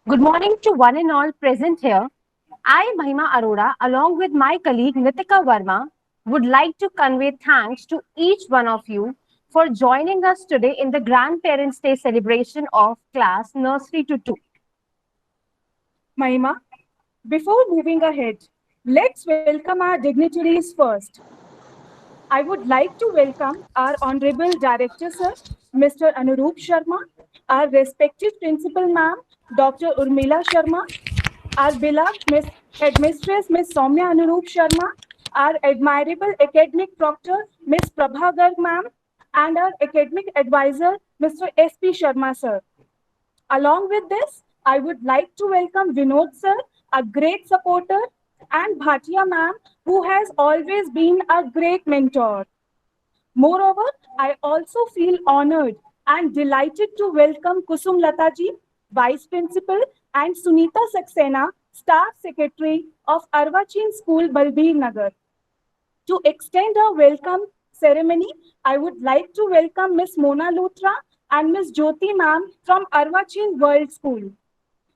Good morning to one and all present here. I, Mahima Arora, along with my colleague Nitika Verma, would like to convey thanks to each one of you for joining us today in the Grandparents' Day celebration of class nursery to 2. Mahima, before moving ahead, let's welcome our dignitaries first. I would like to welcome our Honorable Director, Sir, Mr. Anurup Sharma, our respected Principal Ma'am, Dr. Urmila Sharma, our beloved Miss Headmistress, Miss Soumya Anurup Sharma, our admirable academic proctor, Miss Prabha Garg Ma'am, and our academic advisor, Mr. S.P. Sharma, Sir. Along with this, I would like to welcome Vinod sir, a great supporter, and Bhatia ma'am, who has always been a great mentor. Moreover, I also feel honored and delighted to welcome Kusum Lataji, Vice Principal, and Sunita Saxena, Staff Secretary of Arvachin School, Balbir Nagar. To extend a welcome ceremony, I would like to welcome Miss Mona Luthra and Miss Jyoti ma'am from Arvachin World School.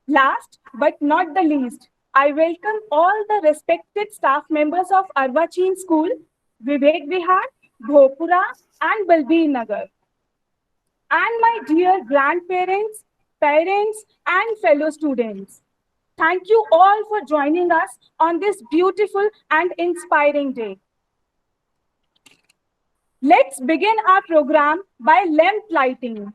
Last but not the least, I welcome all the respected staff members of Arvachin School, Vivek Vihar, Bhopura, and Balbir Nagar. And my dear grandparents, parents, and fellow students. Thank you all for joining us on this beautiful and inspiring day. Let's begin our program by lamp lighting.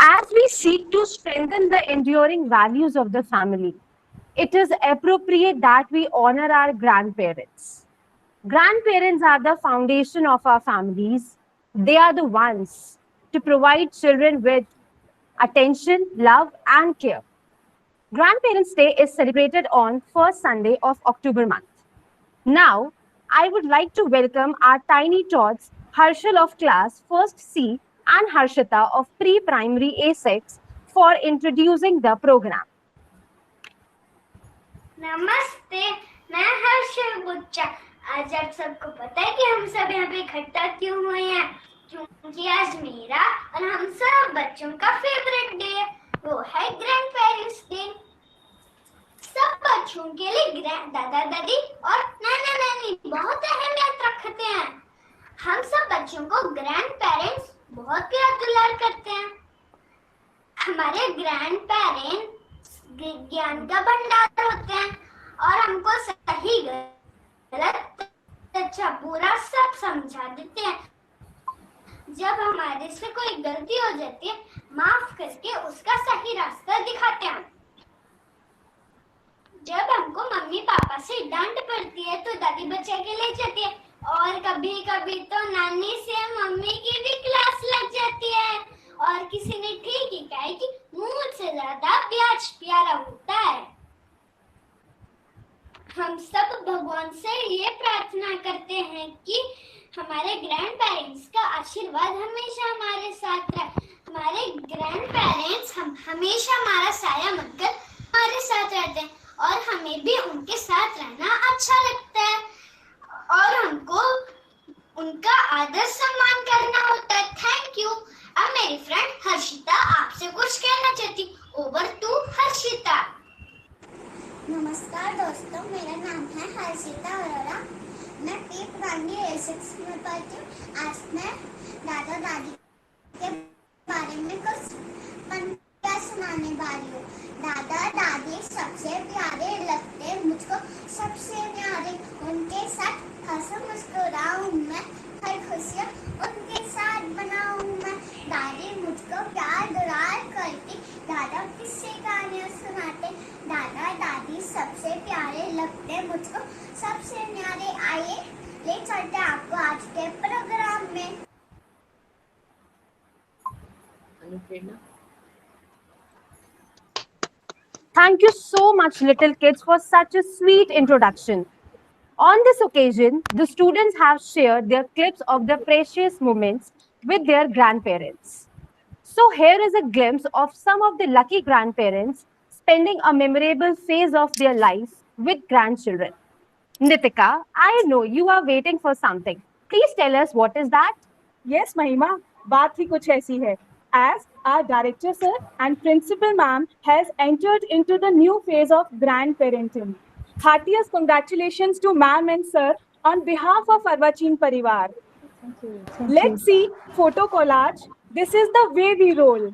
As we seek to strengthen the enduring values of the family, it is appropriate that we honor our grandparents. Grandparents are the foundation of our families. They are the ones to provide children with attention, love, and care. Grandparents' Day is celebrated on first Sunday of October month. Now, I would like to welcome our tiny tots, Harshal of class 1st C and Harshita of pre-primary A6 for introducing the program. नमस्ते, मैं हर्षल गुच्चा। आज आप सबको पता है कि हम सब यहाँ पे इकट्ठा क्यों हुए हैं? क्योंकि आज मेरा और हम सब बच्चों का फेवरेट डे है, वो है ग्रैंड पेरेंट्स डे। सब बच्चों के लिए दादा दादी और नाना नानी बहुत अहमियत रखते हैं। हम सब बच्चों को ग्रैंड पेरेंट्स बहुत प्यार दुलार करते हैं। हमारे ग्रैंड पेरेंट्स ज्ञान का भंडार होते हैं और हमको सही गलत अच्छा बुरा सब समझा देते हैं। जब हमारे से कोई गलती हो जाती है, माफ करके उसका सही रास्ता दिखाते हैं। जब हमको मम्मी पापा से डांट पड़ती है तो दादी बचा के ले जाती है और कभी कभी तो नानी से मम्मी की भी क्लास लग जाती है। और किसी ने ठीक ही कहा है कि मुंह से ज्यादा प्याज प्यारा होता है। हम सब भगवान से ये प्रार्थना करते हैं कि हमारे ग्रैंड पेरेंट्स का आशीर्वाद हमेशा हमारे साथ रहे। हमारे ग्रैंड पेरेंट्स हम हमेशा हमारा साया बनकर हमारे साथ रहते हैं और हमें भी उनके साथ रहना अच्छा लगता है और हमको उनका आदर सम्मान करना होता है। Thank you. अब मेरी फ्रेंड हर्षिता आपसे कुछ कहना चाहती। Over to Harshita. नमस्कार दोस्तों, मेरा नाम है हर्षिता अरोड़ा। मैं प्री प्राइमरी A6 में पढ़ती हूँ। आज मैं दादा दादी के बारे में कुछ पंक्तियाँ सुनाने वाली हूँ। दादा दादी सबसे प्यारे लगते मुझको, सबसे प्यारे उनके साथ हंसूं मुस्कुराऊं मैं, हर खुशियाँ उनके साथ बनाऊं मैं। दादी मुझको प्यार दुलार चलिए आइए ले चलते हैं आपको आज के प्रोग्राम में। Thank you so much, little kids, for such a sweet introduction. On this occasion, the students have shared their clips of their precious moments with their grandparents. So, here is a glimpse of some of the lucky grandparents spending a memorable phase of their life with grandchildren. Nitika, I know you are waiting for something. Please tell us what is that? Yes, Mahima, बात ही कुछ ऐसी है. As our director sir and principal ma'am has entered into the new phase of grandparenting. Heartiest congratulations to ma'am and sir on behalf of Arvachin Parivar. Let's see photo collage. This is the way we roll.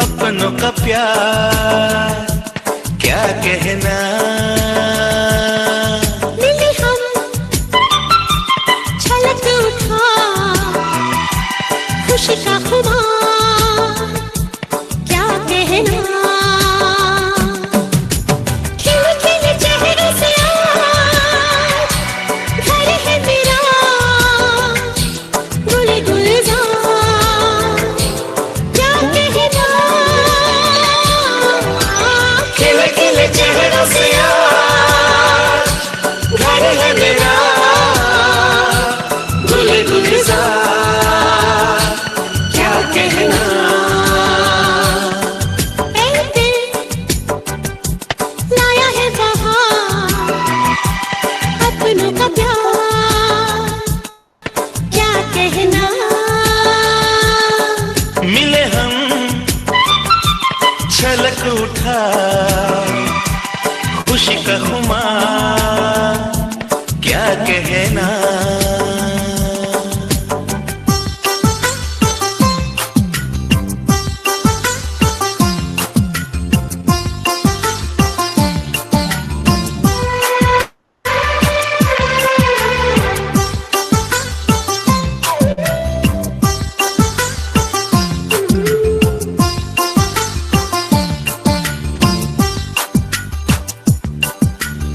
अपनों का प्यार क्या कहना, मिले हम छलक उठा खुशी का खुमार क्या कहना, खिले खिले चेहरे से आज घर है मेरा गुल गुलजार क्या कहना, खिले खिले चेहरों से आज घर है मेरा गुल गुलजार क्या कहना। ऐ दिल लाया है बहार अपनों का प्यार क्या कहना, मिले हम छलक उठा खुशी का खुमार क्या कहना।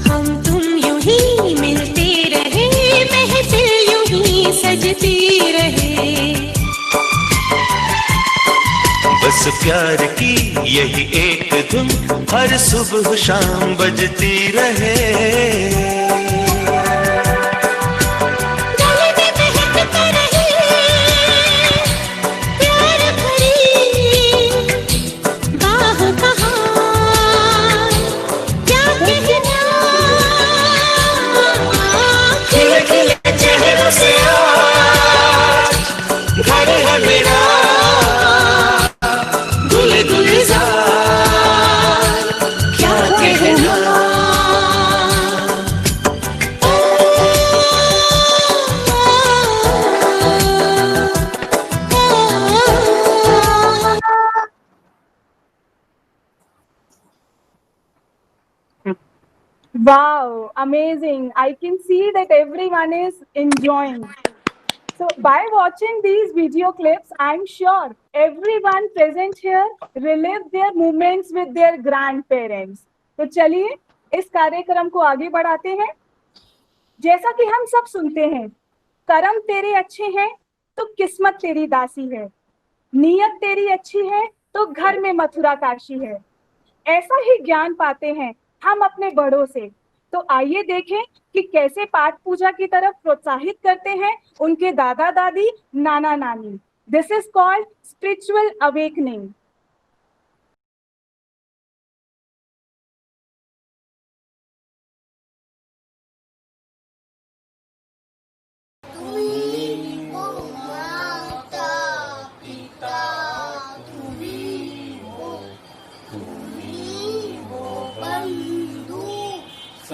हम तुम यूं ही मिलते रहे महफिल यूं ही सजती रहे, बस प्यार की यही एक धुन हर सुबह शाम बजती रहे। गले में महकता रहे प्यार भरी बाह का हार क्या कहना, खिले खिले चेहरों से आज घर है मेरा गुल गुलजार क्या कहना। Wow, amazing. I can see that everyone is enjoying. So by watching these video clips, I'm sure everyone present here relive their moments with their grandparents. तो चलिए इस कार्यक्रम को आगे बढ़ाते हैं। जैसा कि हम सब सुनते हैं, कर्म तेरे अच्छे हैं तो किस्मत तेरी दासी है, नीयत तेरी अच्छी है तो घर में मथुरा काशी है। ऐसा ही ज्ञान पाते हैं हम अपने बड़ों से। तो आइए देखें कि कैसे पाठ पूजा की तरफ प्रोत्साहित करते हैं उनके दादा दादी नाना नानी। This is called spiritual awakening.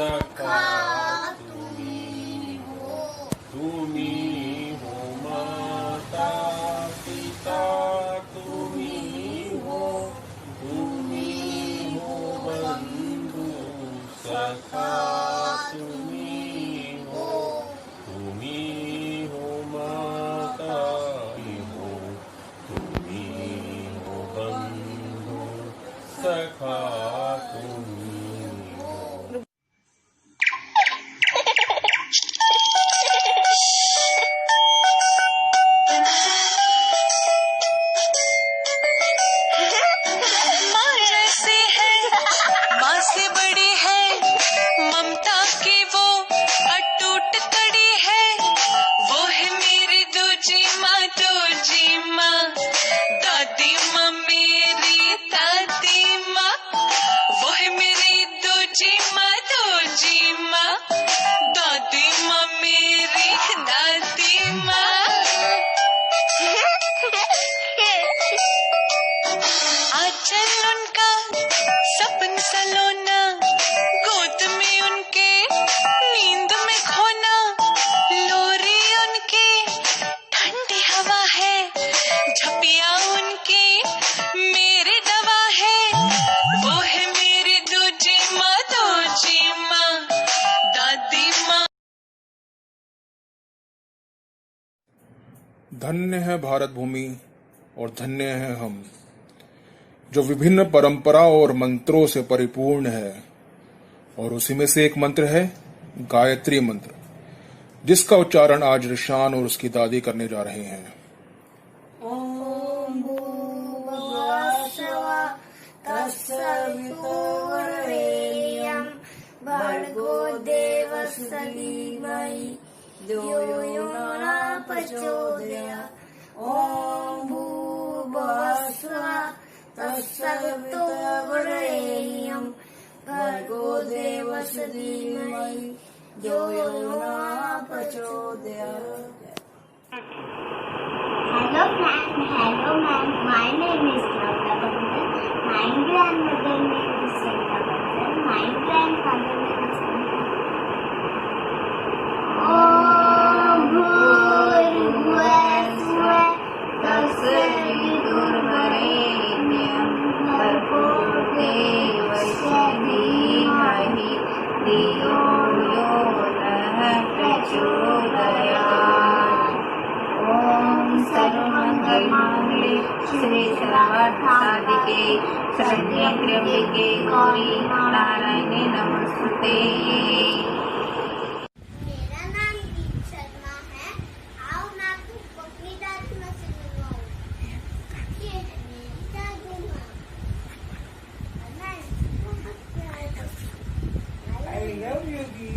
सखा तुम्ही हो माता पिता तुम्ही हो बंधु सखा तुम्ही हो माता तुम्ही हो बंधु सखा तुम्ही हो। माँ जैसी है, माँ से बड़ी है, ममता की वो अटूट कड़ी है। वो है मेरी दूजी माँ, दादी माँ मेरी दादी माँ। वो है मेरी दूजी माँ, दादी माँ मेरी दादी माँ। आंचल उनका सपन सलोना, गोद में उनके नींद में खोना। लोरी उनकी ठंडी हवा है, झपिया उनकी मेरी दवा है। वो है मेरी दूजी माँ, दादी माँ। धन्य है भारत भूमि और धन्य है हम, जो विभिन्न परंपराओं और मंत्रों से परिपूर्ण है। और उसी में से एक मंत्र है गायत्री मंत्र, जिसका उच्चारण आज ऋषान और उसकी दादी करने जा रहे हैं। ओम भूर्भुवस्सुवः तत्सवितुर्वरेण्यं भर्गो देवस्य धीमहि धियो यो न प्रचोदयात्। ओम भूर्भुवस्सुवः तत्सवितुर्वरेण्यं भर्गो देवस्य धीमहि धियो यो न प्रचोदयात्। Hello ma'am. My name is Laura Bandal. My grandmother name is Sita Bandal. My grandfather name is Om Bhurvaswah Tasaviturnvarenyam Bhargo Devasya Dhimahi Dhiyo Yo Nah Prachodayat। ओम सर्वमंगल मांगल्ये श्री सर्वार्थसाधिके शरण्ये त्र्यंबके गौरी नारायणी नमोस्तुते। मेरा नाम दीप शर्मा है। आओ मैं तुमको अपनी दादी माँ से मिलवाऊं। ये है मेरी दादी माँ। मैं इसको बहुत प्यार करती हूँ। आई लव यू गी।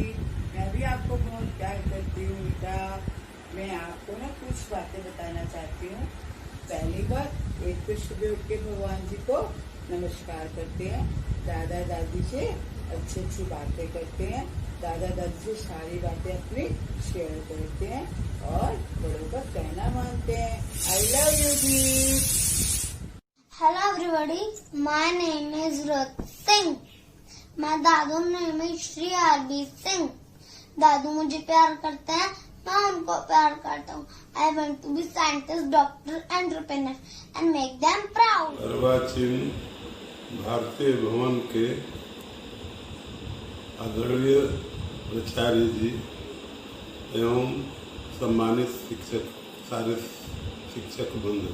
मैं भी आपको बहुत प्यार करती हूँ बेटा। मैं आपको ना कुछ बातें बताना चाहती हूँ। पहली बात, एक तो सुबह उठ के भगवान जी को नमस्कार करते हैं, दादा दादी से अच्छी अच्छी बातें करते हैं, दादा दादी से सारी बातें अपनी शेयर करते हैं और बड़ों का कहना मानते हैं। I love you ji. Hello everybody, my name is Rat Singh. My दादू name is Shri RB Singh. दादू मुझे प्यार करते हैं, मैं उनको प्यार करता हूँ। I want to be scientist, doctor, entrepreneur and make them proud. Arvachin Bharatiya Bhavan के आदरणीय प्राचार्य जी एवं सम्मानित शिक्षक, सारे शिक्षक बंधु,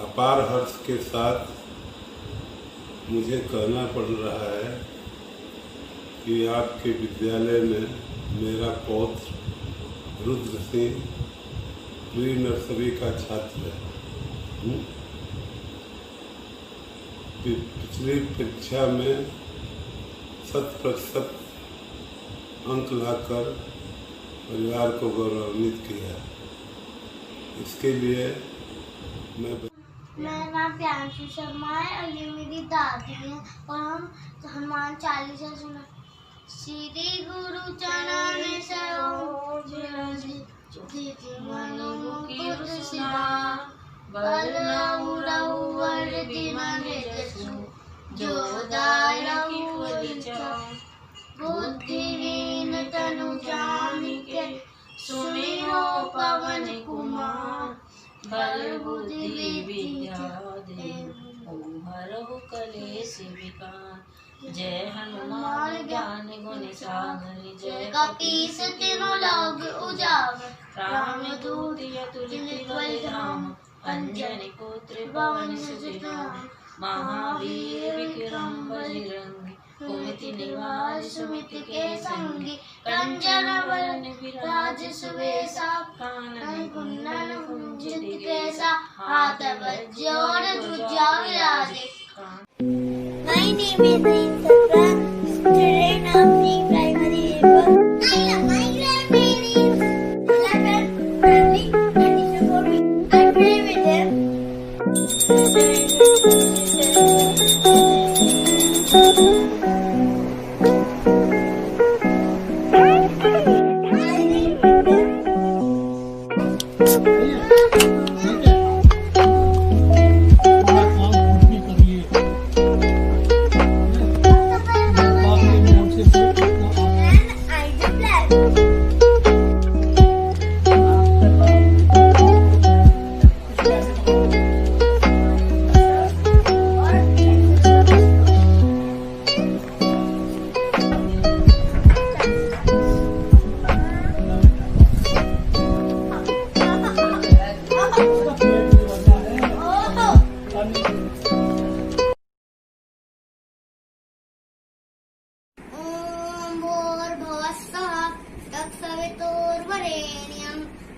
अपार हर्ष के साथ मुझे कहना पड़ रहा है कि आपके विद्यालय में मेरा पौत्र रुद्र सिंह प्री नर्सरी का छात्र है। पिछली परीक्षा में 100% अंक लाकर परिवार को गौरवान्वित किया। इसके लिए मेरा नाम प्रियांशु शर्मा है और ये मेरी दादी है और हम हनुमान चालीसा सुना। श्री गुरु चरण सरोज रज मनो मुकुर सुना बल उड़ऊ वर्दी मन जसु जो बल बुद्धि विद्या देहु हरहु कलेश विकार। जय हनुमान ज्ञान गुण सागर जय कपीस तिरु लोक उजागर। राम दूत अतुलित बल धाम अंजनी पुत्र पवन सुत नाम। महावीर विक्रम बजरंगी कुमति निवार सुमति के संगी। कंचन वरण विराज सुबेसा कानन कुंडल कुंचित केसा। हाथ वज्र और ध्वजा विराजे। My name is Nisra, student of the primary school. I love my grandparents. I love family and support me. I play with them.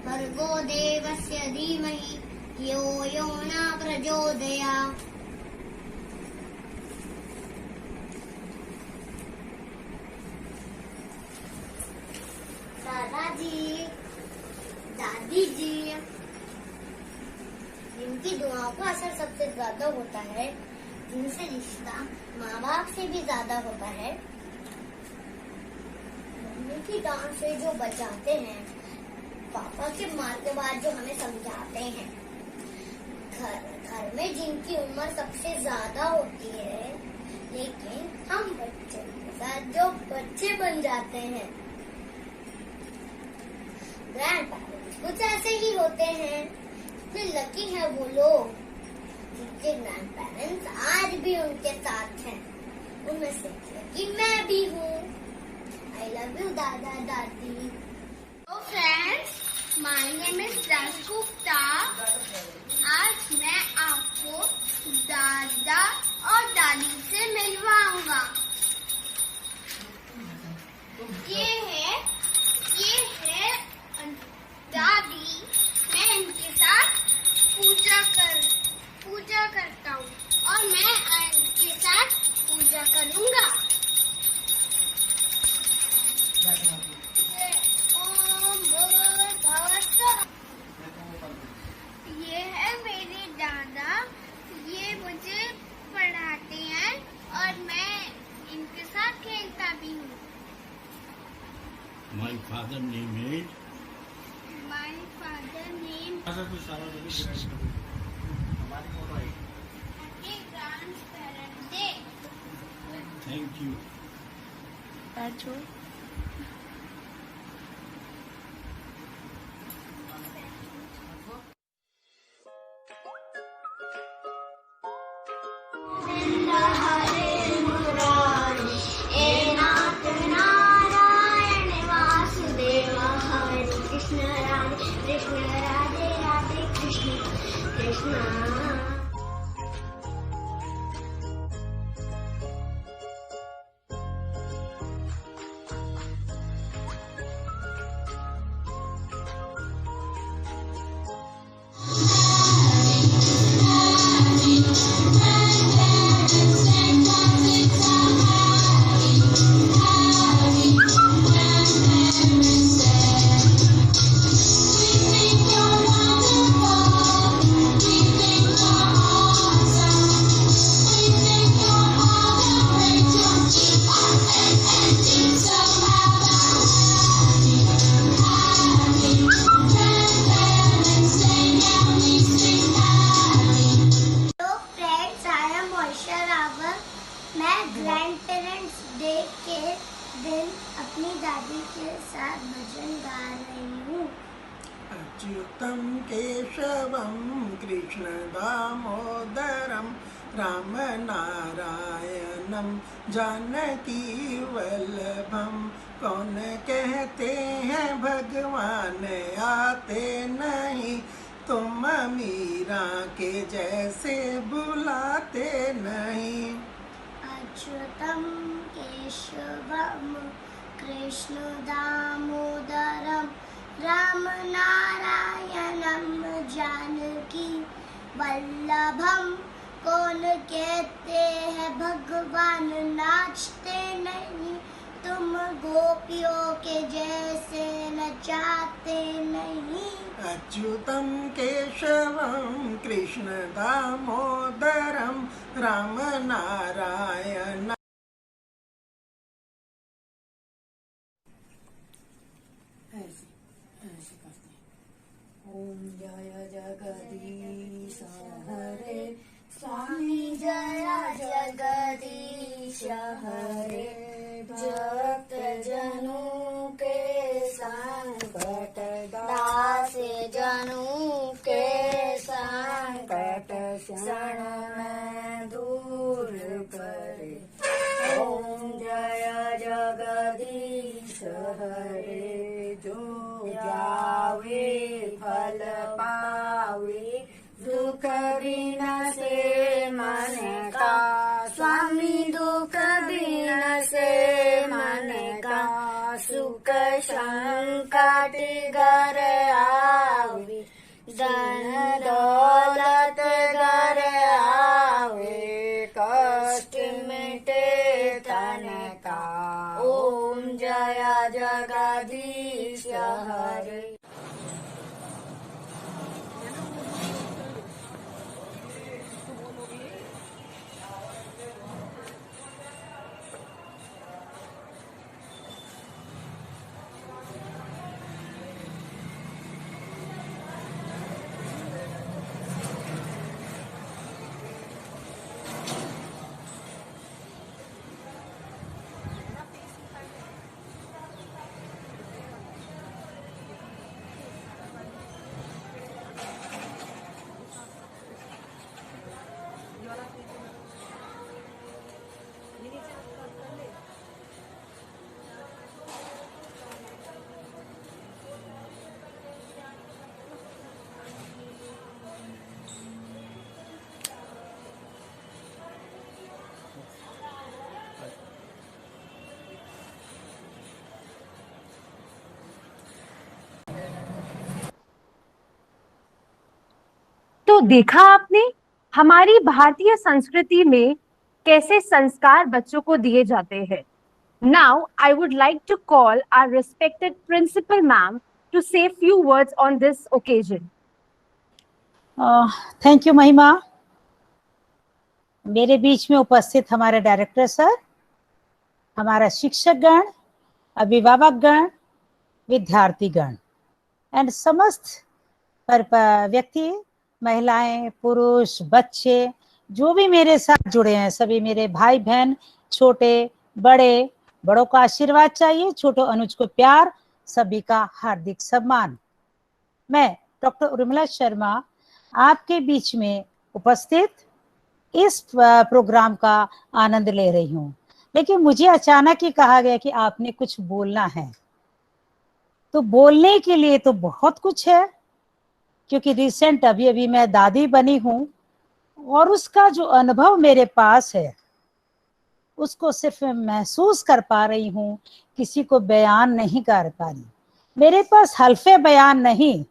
भर्गो देवस्य धीमहि धियो यो न प्रचोदयात्। दादाजी, दादी जी, जिनकी दुआओं का असर सबसे ज्यादा होता है, जिनसे रिश्ता माँ बाप से भी ज्यादा होता है, मम्मी की डांट से जो बचाते हैं, पापा के मार के बाद जो हमें समझाते हैं, घर में जिनकी उम्र सबसे ज्यादा होती है, लेकिन हम बच्चों के साथ जो बच्चे बन जाते हैं, ग्रैंड पेरेंट्स कुछ ऐसे ही होते हैं। इतने लकी है वो लोग जिनके ग्रैंड पेरेंट्स आज भी उनके साथ हैं। उनमें से लकी मैं भी हूँ। आई लव यू दादा दादी। तो friends, my name is Raj Gupta. आज मैं आपको दादा और दादी से मिलवाऊंगा। ये है दादी। मैं इनके साथ पूजा करता हूँ और मैं इनके साथ पूजा करूँगा। ओम भूर्भुवः स्वः। ये है मेरे दादा, ये मुझे पढ़ाते हैं और मैं इनके साथ खेलता भी हूँ। My father name is. My father name. Happy Grandparents Day. Thank you. Grandparents day के दिन अपनी दादी के साथ भजन गा रही हूँ। अच्युतं केशवं कृष्णदामोदरं रामनारायणं जानकीवल्लभं। कौन कहते हैं भगवान आते नहीं, तुम मीरा के जैसे बुलाते नहीं। अच्युतं केशवं कृष्णदामोदरं रामनारायणं जानकी वल्लभं। कौन कहते हैं भगवान नाचते नहीं, तुम गोपियों के जैसे नचाते नहीं। अच्युतं केशवं कृष्णदामोदरं रामनारायण। ओम जय जगदीश हरे, स्वामी जय जगदीश हरे। भक्त जनों के संकट दासे, जनों के संकट क्षण में दूर करे। ओम जय जगदीश हरे, जो जावे फल पावे, दुख बिना से मन का। स्वामी दुख बिना से मन का, सुख संकट घर आवे, धन दौलत घर आवे, कष्ट मिटे तन का। ओम जय जगदीश हरे। तो देखा आपने हमारी भारतीय संस्कृति में कैसे संस्कार बच्चों को दिए जाते हैं। Now I would like to call our respected principal ma'am to say few words on this occasion. Thank you महिमा। मेरे बीच में उपस्थित हमारे डायरेक्टर सर, हमारा शिक्षक गण, अभिभावक गण, विद्यार्थी गण एंड समस्त व्यक्ति, महिलाएं, पुरुष, बच्चे जो भी मेरे साथ जुड़े हैं, सभी मेरे भाई बहन, छोटे बड़े, बड़ों का आशीर्वाद चाहिए, छोटो अनुज को प्यार, सभी का हार्दिक सम्मान। मैं डॉक्टर उर्मिला शर्मा आपके बीच में उपस्थित इस प्रोग्राम का आनंद ले रही हूँ। लेकिन मुझे अचानक ही कहा गया कि आपने कुछ बोलना है, तो बोलने के लिए तो बहुत कुछ है, क्योंकि रिसेंट अभी मैं दादी बनी हूँ और उसका जो अनुभव मेरे पास है उसको सिर्फ महसूस कर पा रही हूँ, किसी को बयान नहीं कर पा रही। मेरे पास हल्फे बयान नहीं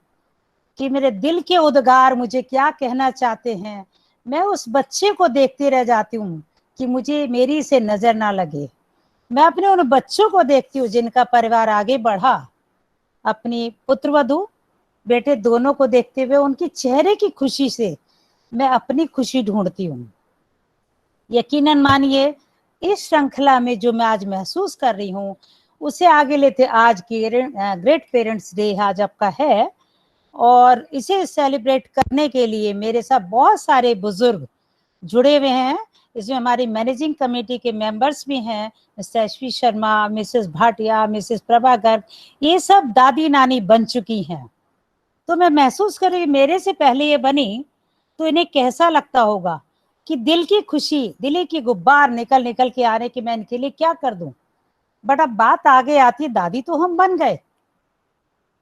कि मेरे दिल के उद्गार मुझे क्या कहना चाहते हैं। मैं उस बच्चे को देखती रह जाती हूँ कि मुझे मेरी से नजर ना लगे। मैं अपने उन बच्चों को देखती हूँ जिनका परिवार आगे बढ़ा, अपनी पुत्रवधू बेटे दोनों को देखते हुए उनके चेहरे की खुशी से मैं अपनी खुशी ढूंढती हूँ। यकीनन मानिए इस श्रृंखला में जो मैं आज महसूस कर रही हूँ उसे आगे लेते आज की ग्रेट पेरेंट्स डे आज आपका है, और इसे सेलिब्रेट करने के लिए मेरे साथ बहुत सारे बुजुर्ग जुड़े हुए हैं। इसमें हमारी मैनेजिंग कमेटी के मेंबर्स भी हैं, mister HP Sharma, Mrs Bhatia, Mrs Prabhakar, ये सब दादी नानी बन चुकी हैं तो मैं महसूस कर रही मेरे से पहले ये बनी तो इन्हें कैसा लगता होगा कि दिल की खुशी, दिल की गुब्बार निकल निकल के आ रहे कि मैं इनके लिए क्या कर दूं। बट अब बात आगे आती, दादी तो हम बन गए।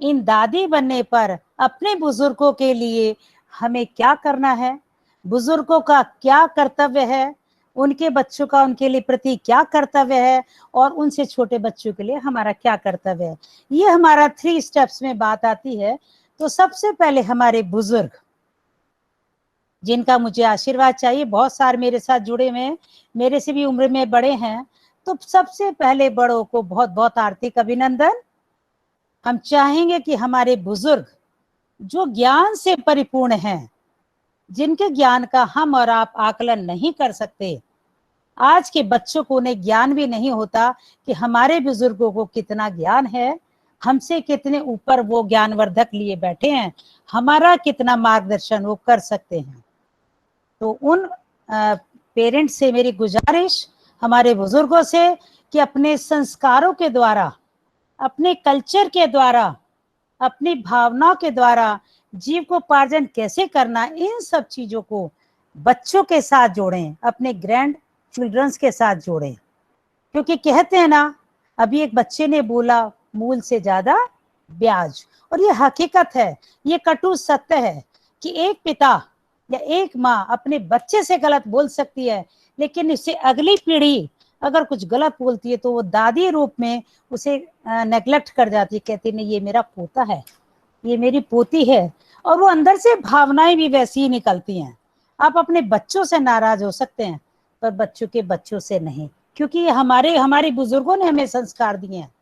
इन दादी बनने पर अपने बुजुर्गों के लिए हमें क्या करना है, बुजुर्गों का क्या कर्तव्य है, उनके बच्चों का उनके लिए प्रति क्या कर्तव्य है, और उनसे छोटे बच्चों के लिए हमारा क्या कर्तव्य है, ये हमारा 3 स्टेप्स में बात आती है। तो सबसे पहले हमारे बुजुर्ग, जिनका मुझे आशीर्वाद चाहिए, बहुत सारे मेरे साथ जुड़े हुए हैं, मेरे से भी उम्र में बड़े हैं, तो सबसे पहले बड़ों को बहुत बहुत हार्दिक अभिनंदन। हम चाहेंगे कि हमारे बुजुर्ग जो ज्ञान से परिपूर्ण हैं, जिनके ज्ञान का हम और आप आकलन नहीं कर सकते, आज के बच्चों को उन्हें ज्ञान भी नहीं होता कि हमारे बुजुर्गों को कितना ज्ञान है, हमसे कितने ऊपर वो ज्ञानवर्धक लिए बैठे हैं, हमारा कितना मार्गदर्शन वो कर सकते हैं। तो उन पेरेंट्स से मेरी गुजारिश, हमारे बुजुर्गों से, कि अपने संस्कारों के द्वारा, अपने कल्चर के द्वारा, अपनी भावनाओं के द्वारा जीविकोपार्जन कैसे करना, इन सब चीजों को बच्चों के साथ जोड़ें, अपने ग्रैंड चिल्ड्रंस के साथ जोड़ें। क्योंकि कहते हैं ना, अभी एक बच्चे ने बोला मूल से ज्यादा ब्याज, और ये हकीकत है, ये कटु सत्य है कि एक पिता या एक माँ अपने बच्चे से गलत बोल सकती है, लेकिन इससे अगली पीढ़ी अगर कुछ गलत बोलती है तो वो दादी रूप में उसे नेग्लेक्ट कर जाती है, कहती नहीं ये मेरा पोता है, ये मेरी पोती है, और वो अंदर से भावनाएं भी वैसी ही निकलती हैं। आप अपने बच्चों से नाराज हो सकते हैं पर बच्चों के बच्चों से नहीं, क्योंकि ये हमारे बुजुर्गों ने हमें संस्कार दिए हैं।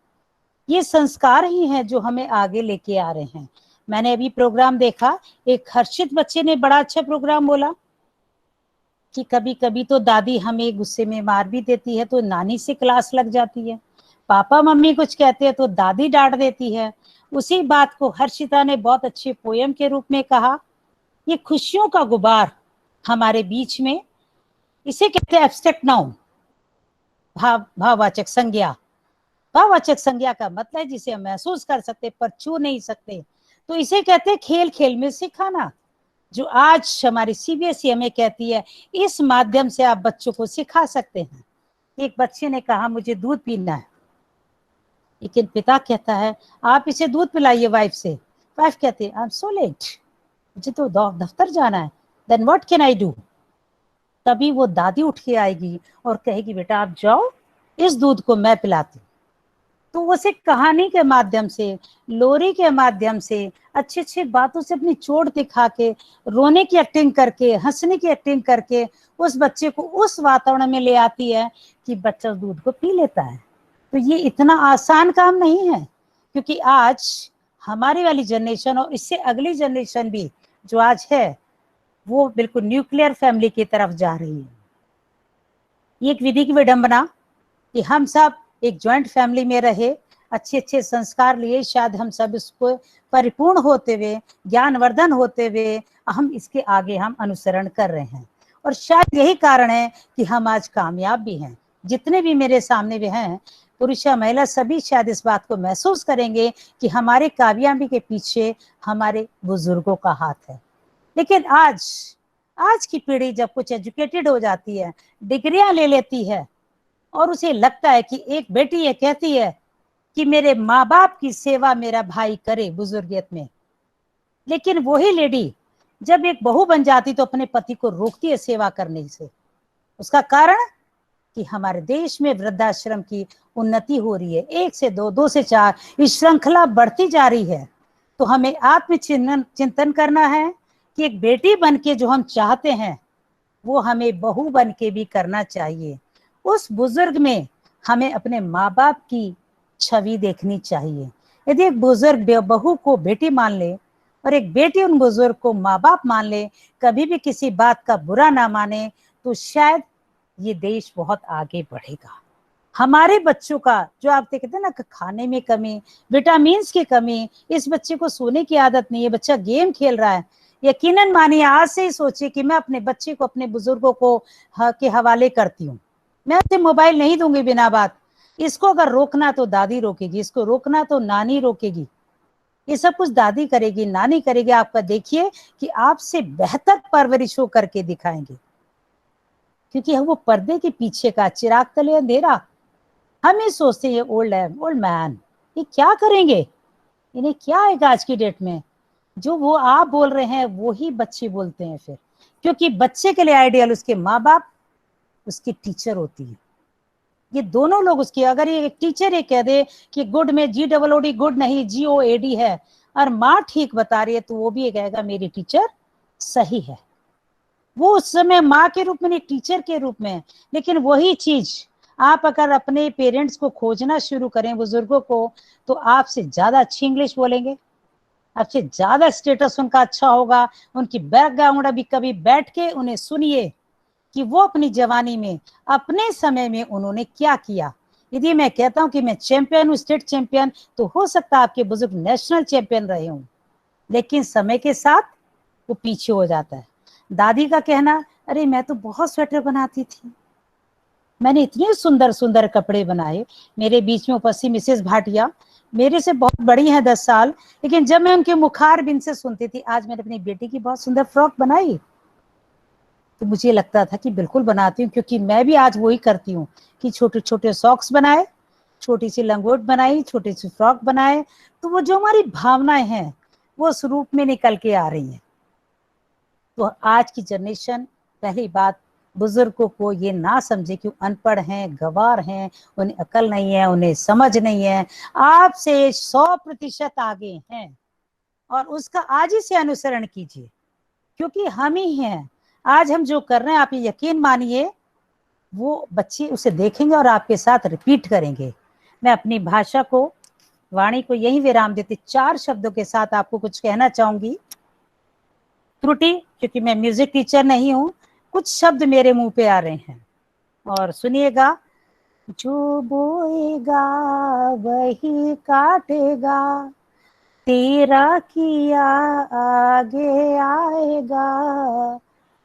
ये संस्कार ही हैं जो हमें आगे लेके आ रहे हैं। मैंने अभी प्रोग्राम देखा, एक हर्षित बच्चे ने बड़ा अच्छा प्रोग्राम बोला कि कभी कभी तो दादी हमें गुस्से में मार भी देती है तो नानी से क्लास लग जाती है, पापा मम्मी कुछ कहते हैं तो दादी डांट देती है। उसी बात को हर्षिता ने बहुत अच्छे पोयम के रूप में कहा, ये खुशियों का गुबार हमारे बीच में, इसे कहते हैं एब्स्ट्रैक्ट नाउन, भाववाचक संज्ञा। भाववाचक संज्ञा का मतलब है जिसे हम महसूस कर सकते पर छू नहीं सकते, तो इसे कहते हैं खेल खेल में सिखाना, जो आज हमारी सीबीएसई हमें कहती है इस माध्यम से आप बच्चों को सिखा सकते हैं। एक बच्चे ने कहा मुझे दूध पीना है, लेकिन पिता कहता है आप इसे दूध पिलाइए वाइफ से। वाइफ कहती है आई एम सो लेट, मुझे तो दफ्तर जाना है, then what can I do. तभी वो दादी उठ के आएगी और कहेगी बेटा आप जाओ, इस दूध को मैं पिलाती हूँ। तो उसे कहानी के माध्यम से, लोरी के माध्यम से, अच्छी अच्छी बातों से अपनी चोट दिखा के, रोने की एक्टिंग करके, हंसने की एक्टिंग करके उस बच्चे को उस वातावरण में ले आती है कि बच्चा दूध को पी लेता है। तो ये इतना आसान काम नहीं है, क्योंकि आज हमारी वाली जनरेशन और इससे अगली जनरेशन भी जो आज है वो बिल्कुल न्यूक्लियर फैमिली की तरफ जा रही है। ये एक विधि की विडंबना कि हम सब एक जॉइंट फैमिली में रहे, अच्छे अच्छे संस्कार लिए, शायद हम सब इसको परिपूर्ण होते हुए, ज्ञानवर्धन होते हुए हम इसके आगे हम अनुसरण कर रहे हैं। और शायद यही कारण है कि हम आज कामयाब भी हैं। जितने भी मेरे सामने भी हैं, पुरुष या महिला, सभी शायद इस बात को महसूस करेंगे कि हमारे कामयाबी के पीछे हमारे बुजुर्गों का हाथ है। लेकिन आज की पीढ़ी जब कुछ एजुकेटेड हो जाती है, डिग्रियां ले लेती है, और उसे लगता है कि एक बेटी ये कहती है कि मेरे माँ बाप की सेवा मेरा भाई करे बुजुर्गियत में, लेकिन वही लेडी जब एक बहू बन जाती तो अपने पति को रोकती है सेवा करने से। उसका कारण कि हमारे देश में वृद्धाश्रम की उन्नति हो रही है, 1 से 2, 2 से 4, इस श्रृंखला बढ़ती जा रही है। तो हमें आत्मचिंतन करना है कि एक बेटी बन के जो हम चाहते हैं वो हमें बहू बन के भी करना चाहिए। उस बुजुर्ग में हमें अपने माँ बाप की छवि देखनी चाहिए। यदि एक बुजुर्ग बहू को बेटी मान ले और एक बेटी उन बुजुर्ग को माँ बाप मान ले, कभी भी किसी बात का बुरा ना माने, तो शायद ये देश बहुत आगे बढ़ेगा। हमारे बच्चों का जो आप कहते हैं ना, खाने में कमी, विटामिन की कमी, इस बच्चे को सोने की आदत नहीं है, बच्चा गेम खेल रहा है, यकीनन मानिए आज से ही सोचिए कि मैं अपने बच्चे को अपने बुजुर्गों को के हवाले करती हूँ। मैं उसे मोबाइल नहीं दूंगी बिना बात। इसको अगर रोकना तो दादी रोकेगी, इसको रोकना तो नानी रोकेगी। ये सब कुछ दादी करेगी, नानी करेगी, आपका देखिए कि आपसे बेहतर परवरिश वो करके दिखाएंगे, क्योंकि वो पर्दे के पीछे का चिराग तले अंधेरा। हम ही सोचते हैं ये ओल्ड मैन ये क्या करेंगे, इन्हें क्या आएगा आज की डेट में। जो वो आप बोल रहे हैं वो ही बच्चे बोलते हैं फिर, क्योंकि बच्चे के लिए आइडियल उसके माँ बाप, उसकी टीचर होती है। ये दोनों लोग उसकी, अगर ये टीचर ये कह दे कि गुड में GOOD गुड नहीं GOAD है, और माँ ठीक बता रही है, तो वो भी ये कहेगा मेरी टीचर सही है। वो उस समय माँ के रूप में नहीं, टीचर के रूप में। लेकिन वही चीज आप अगर अपने पेरेंट्स को खोजना शुरू करें, बुजुर्गों को, तो आपसे ज्यादा अच्छी इंग्लिश बोलेंगे, आपसे ज्यादा स्टेटस उनका अच्छा होगा। उनकी बैकग्राउंड अभी कभी बैठ के उन्हें सुनिए कि वो अपनी जवानी में, अपने समय में उन्होंने क्या किया। यदि मैं कहता हूं कि मैं चैंपियन हूं, स्टेट चैंपियन, तो हो सकता है आपके बुजुर्ग नेशनल चैंपियन रहे हों, लेकिन समय के साथ वो पीछे हो जाता है। दादी का कहना, अरे मैं तो बहुत स्वेटर बनाती थी, मैंने इतने सुंदर सुंदर कपड़े बनाए। मेरे बीच में उपस्थित मिसेस भाटिया मेरे से बहुत बड़ी हैं 10 साल, लेकिन जब मैं उनके मुखार बिन से सुनती थी, आज मैंने अपनी बेटी की बहुत सुंदर फ्रॉक बनाई, तो मुझे लगता था कि बिल्कुल बनाती हूँ, क्योंकि मैं भी आज वही करती हूँ कि छोटे छोटे सॉक्स बनाए, छोटी सी लंगोट बनाई, छोटी सी फ्रॉक बनाए। तो वो जो हमारी भावनाएं हैं वो उस रूप में निकल के आ रही हैं। तो आज की जनरेशन, पहली बात, बुजुर्गों को ये ना समझे कि अनपढ़ हैं, गवार हैं, उन्हें अकल नहीं है, उन्हें समझ नहीं है। आपसे 100% आगे हैं, और उसका आज ही से अनुसरण कीजिए, क्योंकि हम ही हैं। आज हम जो कर रहे हैं, आप ये यकीन मानिए, वो बच्चे उसे देखेंगे और आपके साथ रिपीट करेंगे। मैं अपनी भाषा को, वाणी को यही विराम देती 4 शब्दों के साथ आपको कुछ कहना चाहूंगी। त्रुटि, क्योंकि मैं म्यूजिक टीचर नहीं हूं, कुछ शब्द मेरे मुंह पे आ रहे हैं और सुनिएगा। जो बोएगा वही काटेगा, तेरा किया आगे आएगा,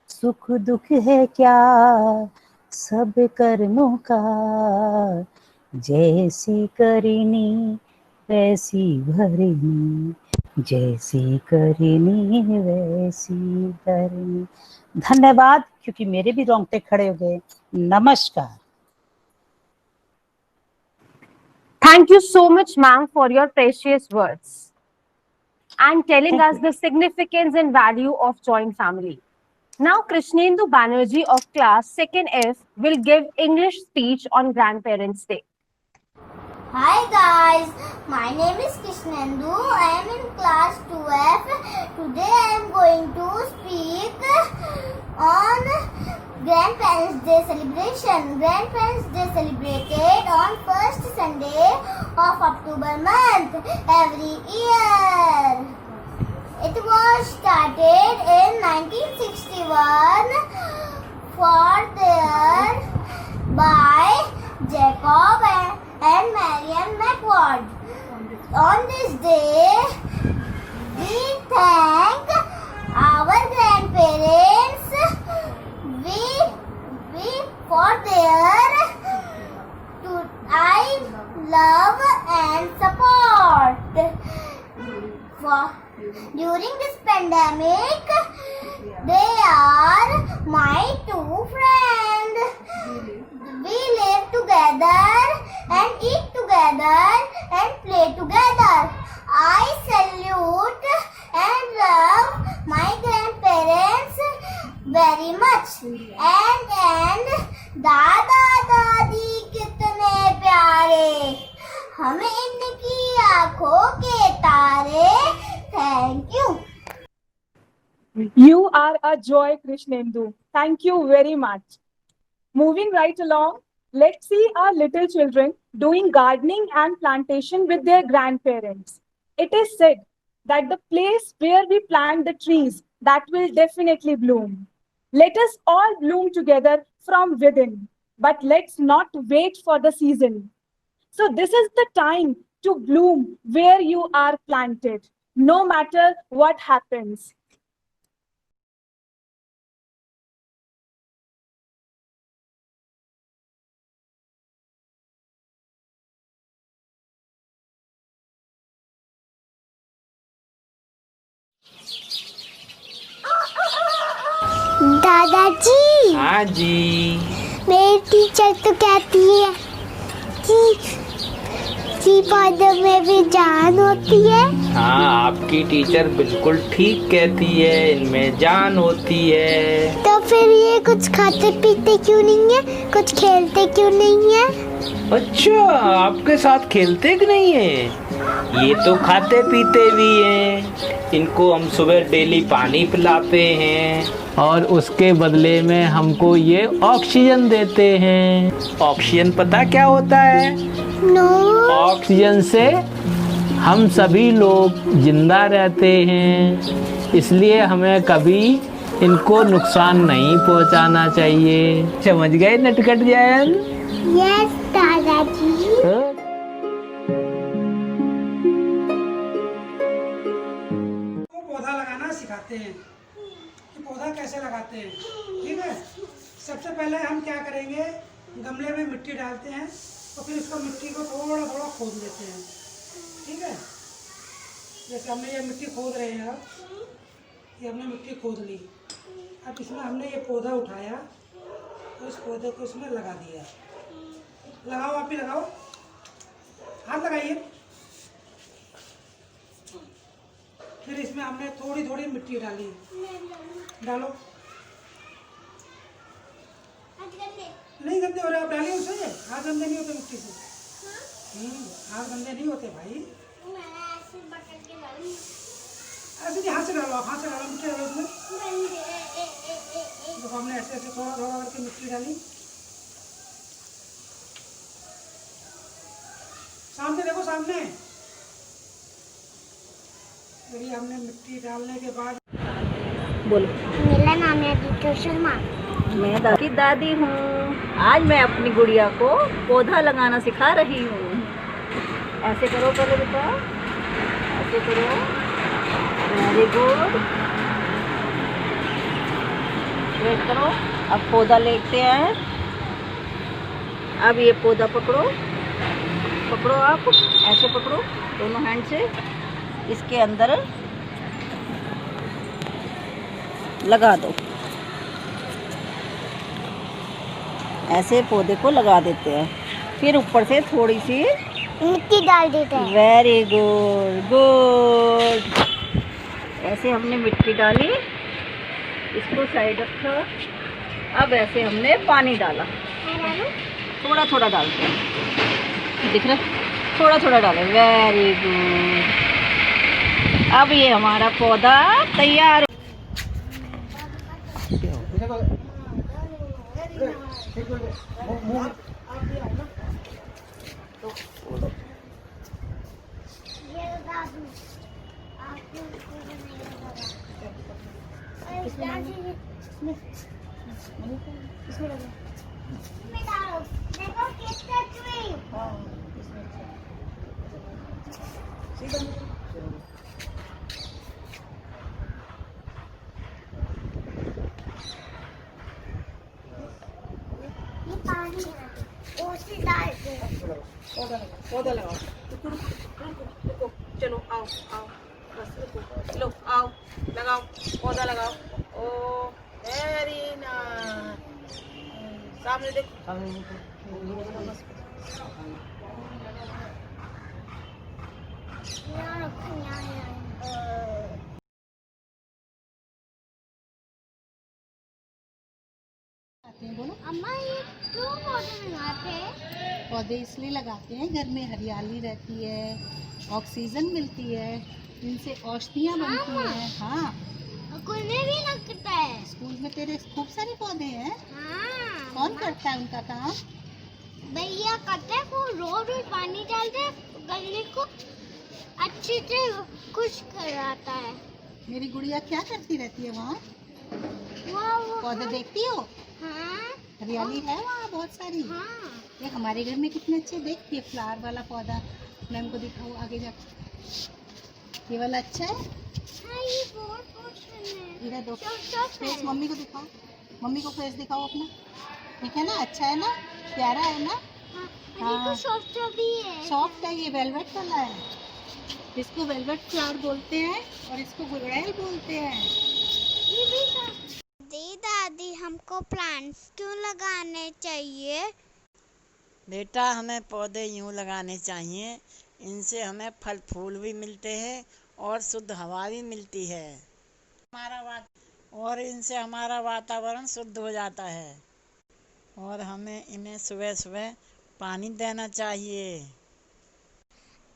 सुख दुख है क्या सब कर्मों का, जैसी करनी वैसी भरनी, जैसी करनी वैसी भरनी। धन्यवाद, क्योंकि मेरे भी रोंगटे खड़े हो गए। नमस्कार। Thank you so much, ma'am, for your precious words and telling us the significance and value of joint family. Now, Krishnendu Banerjee of class 2nd F will give English speech on Grandparents' Day. Hi guys, my name is Krishnendu. I am in class 2F. Today I am going to speak on Grandparents' Day celebration. Grandparents' Day celebrated on first Sunday of October month every year. It was started in 1961 by Jacob and Marian McWard. On this day, we thank our grandparents for their love and support. During this pandemic, they are my 2 friends. We live together and eat together and play together. I salute and love my grandparents very much. And दादा दादी कितने प्यारे, हमें इनकी आंखों के तारे। Thank you. You are a joy, Krishnendu. Thank you very much. Moving right along, let's see our little children doing gardening and plantation with their grandparents. It is said that the place where we plant the trees, that will definitely bloom. Let us all bloom together from within, but let's not wait for the season. So this is the time to bloom where you are planted, no matter what happens. दादाजी। हाँ जी। मेरी teacher तो कहती है कि पौधों में भी जान होती है। हाँ, आपकी टीचर बिल्कुल ठीक कहती है, इनमें जान होती है। तो फिर ये कुछ खाते पीते क्यों नहीं है, कुछ खेलते क्यों नहीं है? अच्छा, आपके साथ खेलते कि नहीं है? ये तो खाते पीते भी हैं। इनको हम सुबह डेली पानी पिलाते हैं और उसके बदले में हमको ये ऑक्सीजन देते हैं। ऑक्सीजन पता क्या होता है? नो। ऑक्सीजन से हम सभी लोग जिंदा रहते हैं, इसलिए हमें कभी इनको नुकसान नहीं पहुंचाना चाहिए। समझ गए नटखट जैन? यस दादाजी। पौधा लगाना सिखाते हैं कि पौधा कैसे लगाते हैं। ठीक है, सबसे पहले हम क्या करेंगे, गमले में मिट्टी डालते हैं तो फिर उसको मिट्टी को थोड़ा थोड़ा खोद लेते हैं। ठीक है, जैसे हमने ये मिट्टी खोद रहे हैं, अब ये हमने मिट्टी खोद ली। अब इसमें हमने ये पौधा उठाया तो इस पौधे को इसमें लगा दिया। लगाओ, आप भी लगाओ, हाथ लगाइए। फिर इसमें हमने थोड़ी थोड़ी मिट्टी डाली। डालो, नहीं गंदे हो रहे, आप डालिए उसे। हाथ गंदे नहीं होते मिट्टी से। हाथ गंदे नहीं होते भाई। ऐसे नहीं, हाथ से डालो, हाथ से डालो, मिट्टी डालो उसमें। देखो हमने ऐसे ऐसे थोड़ा थोड़ा करके मिट्टी डाली। सामने देखो, सामने। फिर हमने मिट्टी डालने के बाद बोलो। मेरा नाम है आदित्य शर्मा। मैं की दादी हूँ। आज मैं अपनी गुड़िया को पौधा लगाना सिखा रही हूँ। ऐसे करो पहले बेटा, ऐसे करो, वेरी गुड। वेट करो, अब पौधा लेते हैं। अब ये पौधा पकड़ो, पकड़ो, आप ऐसे पकड़ो दोनों हैंड से, इसके अंदर लगा दो। ऐसे पौधे को लगा देते हैं, फिर ऊपर से थोड़ी सी मिट्टी डाल देते हैं। Very good, good. ऐसे हमने मिट्टी डाली, इसको साइड रखा। अब ऐसे हमने पानी डाला, थोड़ा थोड़ा डालते हैं, दिख रहा है? थोड़ा थोड़ा डालें, वेरी गुड। अब ये हमारा पौधा तैयार। देखो कितना ट्री। ये पानी है, उसी डाल दे। पौधा लगाओ। रुको, चलो आओ आओ, बस रुको, लो आओ, लगाओ पौधा लगाओ। ओ वेरी नाइस। सामने देखो, बोलो। अम्मा ये क्यों पौधे लगाते हैं? पौधे इसलिए लगाते हैं, घर में हरियाली रहती है, ऑक्सीजन मिलती है, इनसे औषधियाँ बनती हैं। हाँ, स्कूल में भी लगता है। स्कूल में तेरे खूब सारे पौधे हैं। हाँ, कौन करता है उनका काम? भैया करते हैं, वो रोज रोज पानी डालते हैं, गले को अच्छे से खुश कराता है। मेरी गुड़िया क्या करती रहती है वहाँ? वो पौधे देखती हो? हाँ, हरियाली है वहाँ बहुत सारी। हाँ। ये हमारे घर में कितने अच्छे, देखती है फ्लावर वाला पौधा। मैम को दिखाओ आगे जाकर, ये वाला अच्छा है। हाँ, ये बहुत पसंद है। इधर दो फेस, मम्मी को दिखाओ, मम्मी को फेस दिखाओ अपना। ठीक है ना, अच्छा है ना, प्यारा है ना। हाँ, सॉफ्ट भी है। सॉफ्ट है, ये वेलवेट वाला है। इसको वेलवेट फ्लावर बोलते हैं और इसको गुड़ैल बोलते हैं। दीदा को प्लांट्स क्यों लगाने चाहिए? बेटा, हमें पौधे यूं लगाने चाहिए, इनसे हमें फल फूल भी मिलते हैं और शुद्ध हवा भी मिलती है। और इनसे हमारा वातावरण शुद्ध हो जाता है। और हमें इन्हें सुबह सुबह पानी देना चाहिए।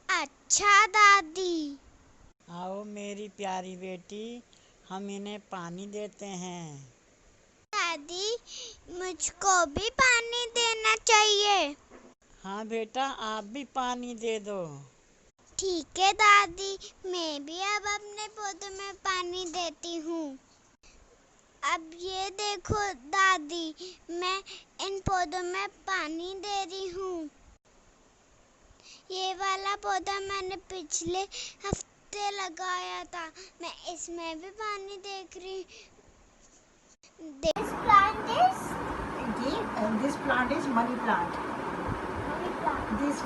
अच्छा दादी। आओ मेरी प्यारी बेटी, हम इन्हें पानी देते हैं। दादी, मुझको भी पानी देना चाहिए। हाँ बेटा, आप भी पानी दे दो। ठीक है दादी, मैं भी अब अपने पौधों में पानी देती हूँ। अब ये देखो दादी, मैं इन पौधों में पानी दे रही हूँ। ये वाला पौधा मैंने पिछले हफ्ते लगाया था, मैं इसमें भी पानी देख रही। This plant is money plant. This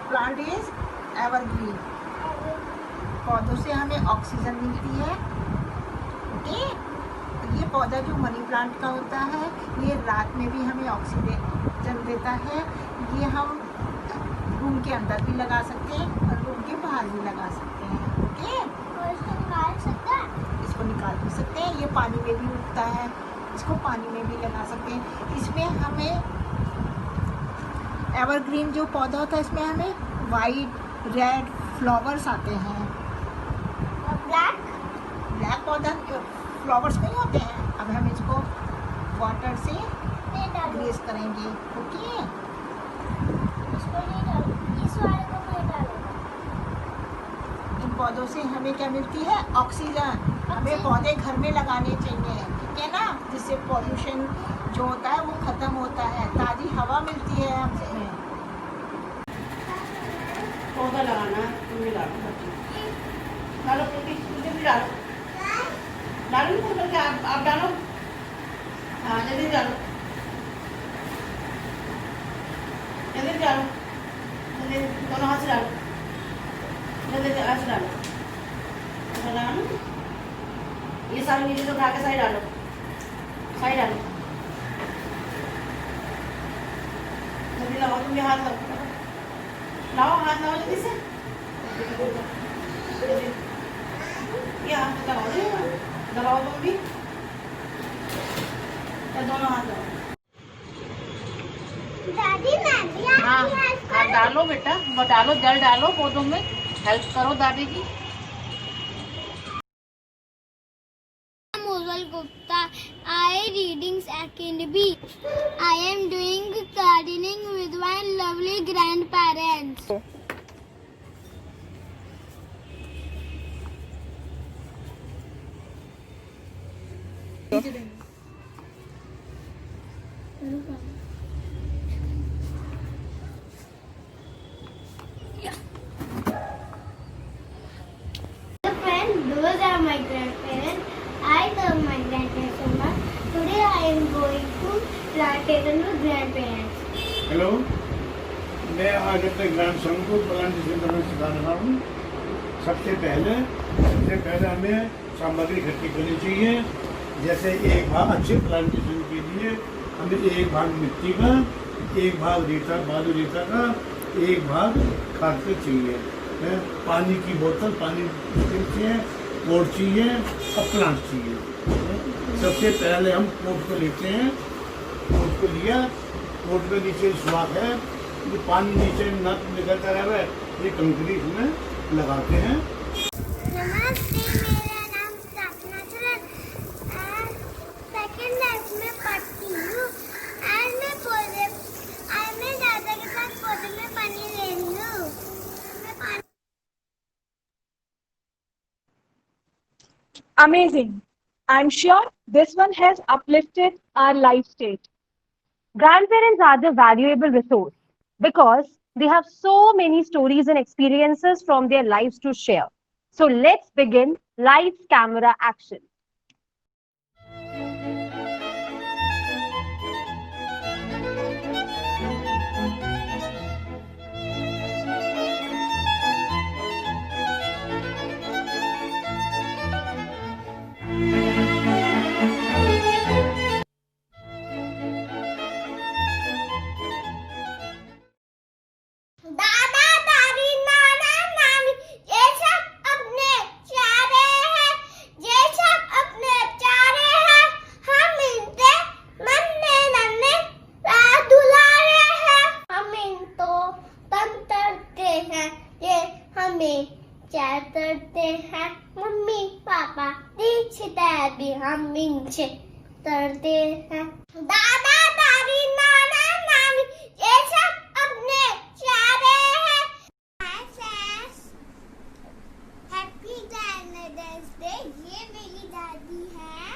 plant is evergreen. पौधों से हमें ऑक्सीजन मिलती है। ओके, ये पौधा जो मनी प्लांट का होता है, ये रात में भी हमें ऑक्सीजन देता है। ये हम रूम के अंदर भी लगा सकते हैं और रूम के बाहर भी लगा सकते हैं। ओके, और इसको निकाल सकते हैं? इसको निकाल भी सकते हैं। ये पानी में भी उगता है, इसको पानी में भी लगा सकते हैं। इसमें हमें एवरग्रीन जो पौधा होता है, इसमें हमें वाइट रेड फ्लावर्स आते हैं। ब्लैक पौधा फ्लावर्स नहीं होते हैं। अब हम इसको वाटर से ग्रेस करेंगे। ओके, इसको नहीं डालो, इस वाले को नहीं डालो। इन पौधों से हमें क्या मिलती है? ऑक्सीजन। हमें पौधे घर में लगाने चाहिए, ठीक है ना, जिससे पॉल्यूशन जो होता है वो खत्म होता है, ताज़ी हवा मिलती है हमें। पौधा लगाना तुमने डालो, डालो मुझे भी डालो, डालो नहीं करके आप डालो। हाँ जल्दी डालो, जल्दी डालो, जल्दी दोनों हाथ से डालो, जल्दी हाथ से डालो, ऐसा डालो। ये सारी नीचे तो उठा के साइड डालो, साइड डालो, जल्दी लगाओ, तुम ये हाथ लगाओ, लाओ हाथ लगाओ जल्दी से, ये हाथ लगाओ, दबाओ तुम भी, दोनों हाथ लगाओ। दादी मैं भी हाँ डालो बेटा, डालो जल डालो पौधों में, हेल्प करो दादी की। Moral Gupta, I readings academy. I am doing gardening with my lovely grandparents. Friend, those are my grandparents. I love my grandparents so much. Today I am going to plantation with grandparents. Hello, मैं आज अपने grandson को plantation करना सिखा रहा हूँ। सबसे पहले हमें सामग्री इकट्ठी करनी चाहिए। जैसे एक भाग अच्छे प्लांटेशन के लिए हमें एक भाग मिट्टी का, एक भाग रेता, बालू रेता का, एक भाग खाद का चाहिए। पानी की बोतल, पानी चाहिए, पोट चाहिए और प्लांट चाहिए। सबसे पहले हम पोट को लेते हैं। पोट को लिया, पोट के नीचे सुराख है, जो पानी नीचे निकलता रहा है, ये कंक्रीट में लगाते हैं। नमस्ते, मेरा नाम सपना चरण, सेकंड क्लास में पढ़ती हूँ। आज मैं दादा के साथ पौधे में पानी ले रही हूँ। Amazing. I'm sure this one has uplifted our life state. Grandparents are the valuable resource because they have so many stories and experiences from their lives to share. So let's begin lights, camera, action. दादा दादी नाना नानी ये सब अपने प्यारे हैं, ये सब अपने प्यारे हैं। हम इनसे नन्हे नन्हे राह दुलारे हैं। हम इनको तंग करते हैं, ये हमें प्यार करते हैं। मम्मी पापा दीक्षिता भी हम इनसे करते हैं। दादा दादी नाना नानी ये सब अपने प्यारे हैं। Happy Valentine's day. ये मेरी दादी है,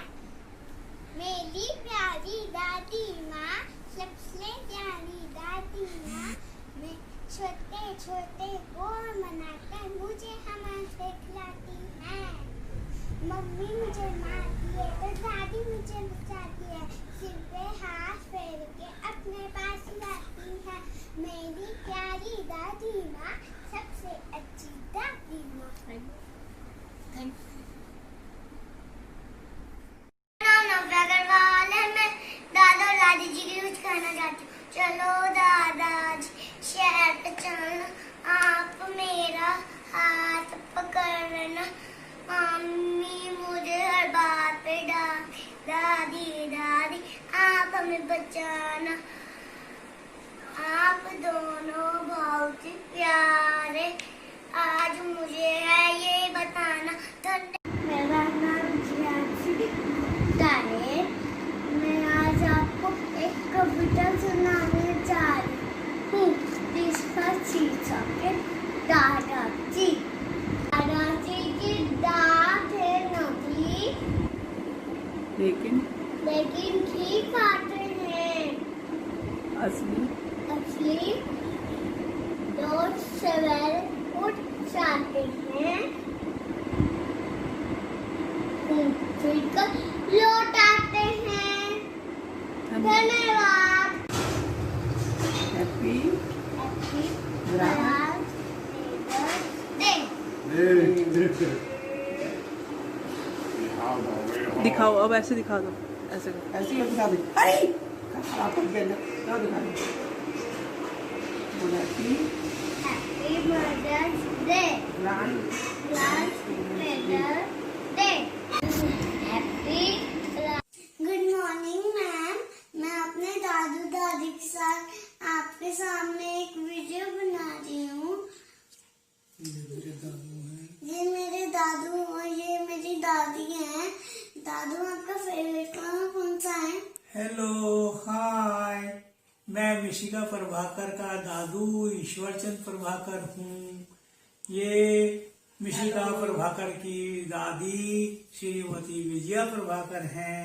मेरी प्यारी दादी माँ, सबसे प्यारी दादी माँ। मैं छोटे छोटे गोल बनाकर मुझे हमारे खिलाती है। मम्मी मुझे मारती है तो दादी मुझे बचाती है। सिर पे हाथ फेर के अपने पास लाती है। मेरी प्यारी दादी माँ, सबसे अच्छी दादी माँ। मैं दादा और दादी जी के कुछ कहना चाहती हूँ। चलो दादाजी शहर पे चलना, आप मेरा हाथ पकड़ना। मम्मी मुझे हर बात पे डांटे, दादी दादी आप हमें बचाना। आप दोनों बहुत ही प्यारे, आज मुझे है ये बताना। मेरा नाम जिया है। मैं आज आपको एक कविता सुनाने जा रही हूँ, जिसका शीर्षक है दादाजी। दादाजी की दांत है नकली, लेकिन ठीक आते हैं असली। रोज सवेरे उठ जाते हैं, फिर कर लौट आते हैं। धन्यवाद। हैप्पी दिखाओ, अब ऐसे दिखा दो, ऐसे ऐसे ही दिखा दो। अरे खराब कर दिया, क्या दिखा दो। Happy mother's day. Happy. Good morning ma'am. मैं अपने दादू दादी के साथ आपके सामने एक वीडियो बना रही हूँ। ये मेरे दादू और ये मेरी दादी हैं। दादू आपका फेवरेट खाना कौन सा है? हेलो हाय, मैं मिशिका प्रभाकर का दादू ईश्वरचंद प्रभाकर हूँ। ये मिशिका प्रभाकर की दादी श्रीमती विजया प्रभाकर हैं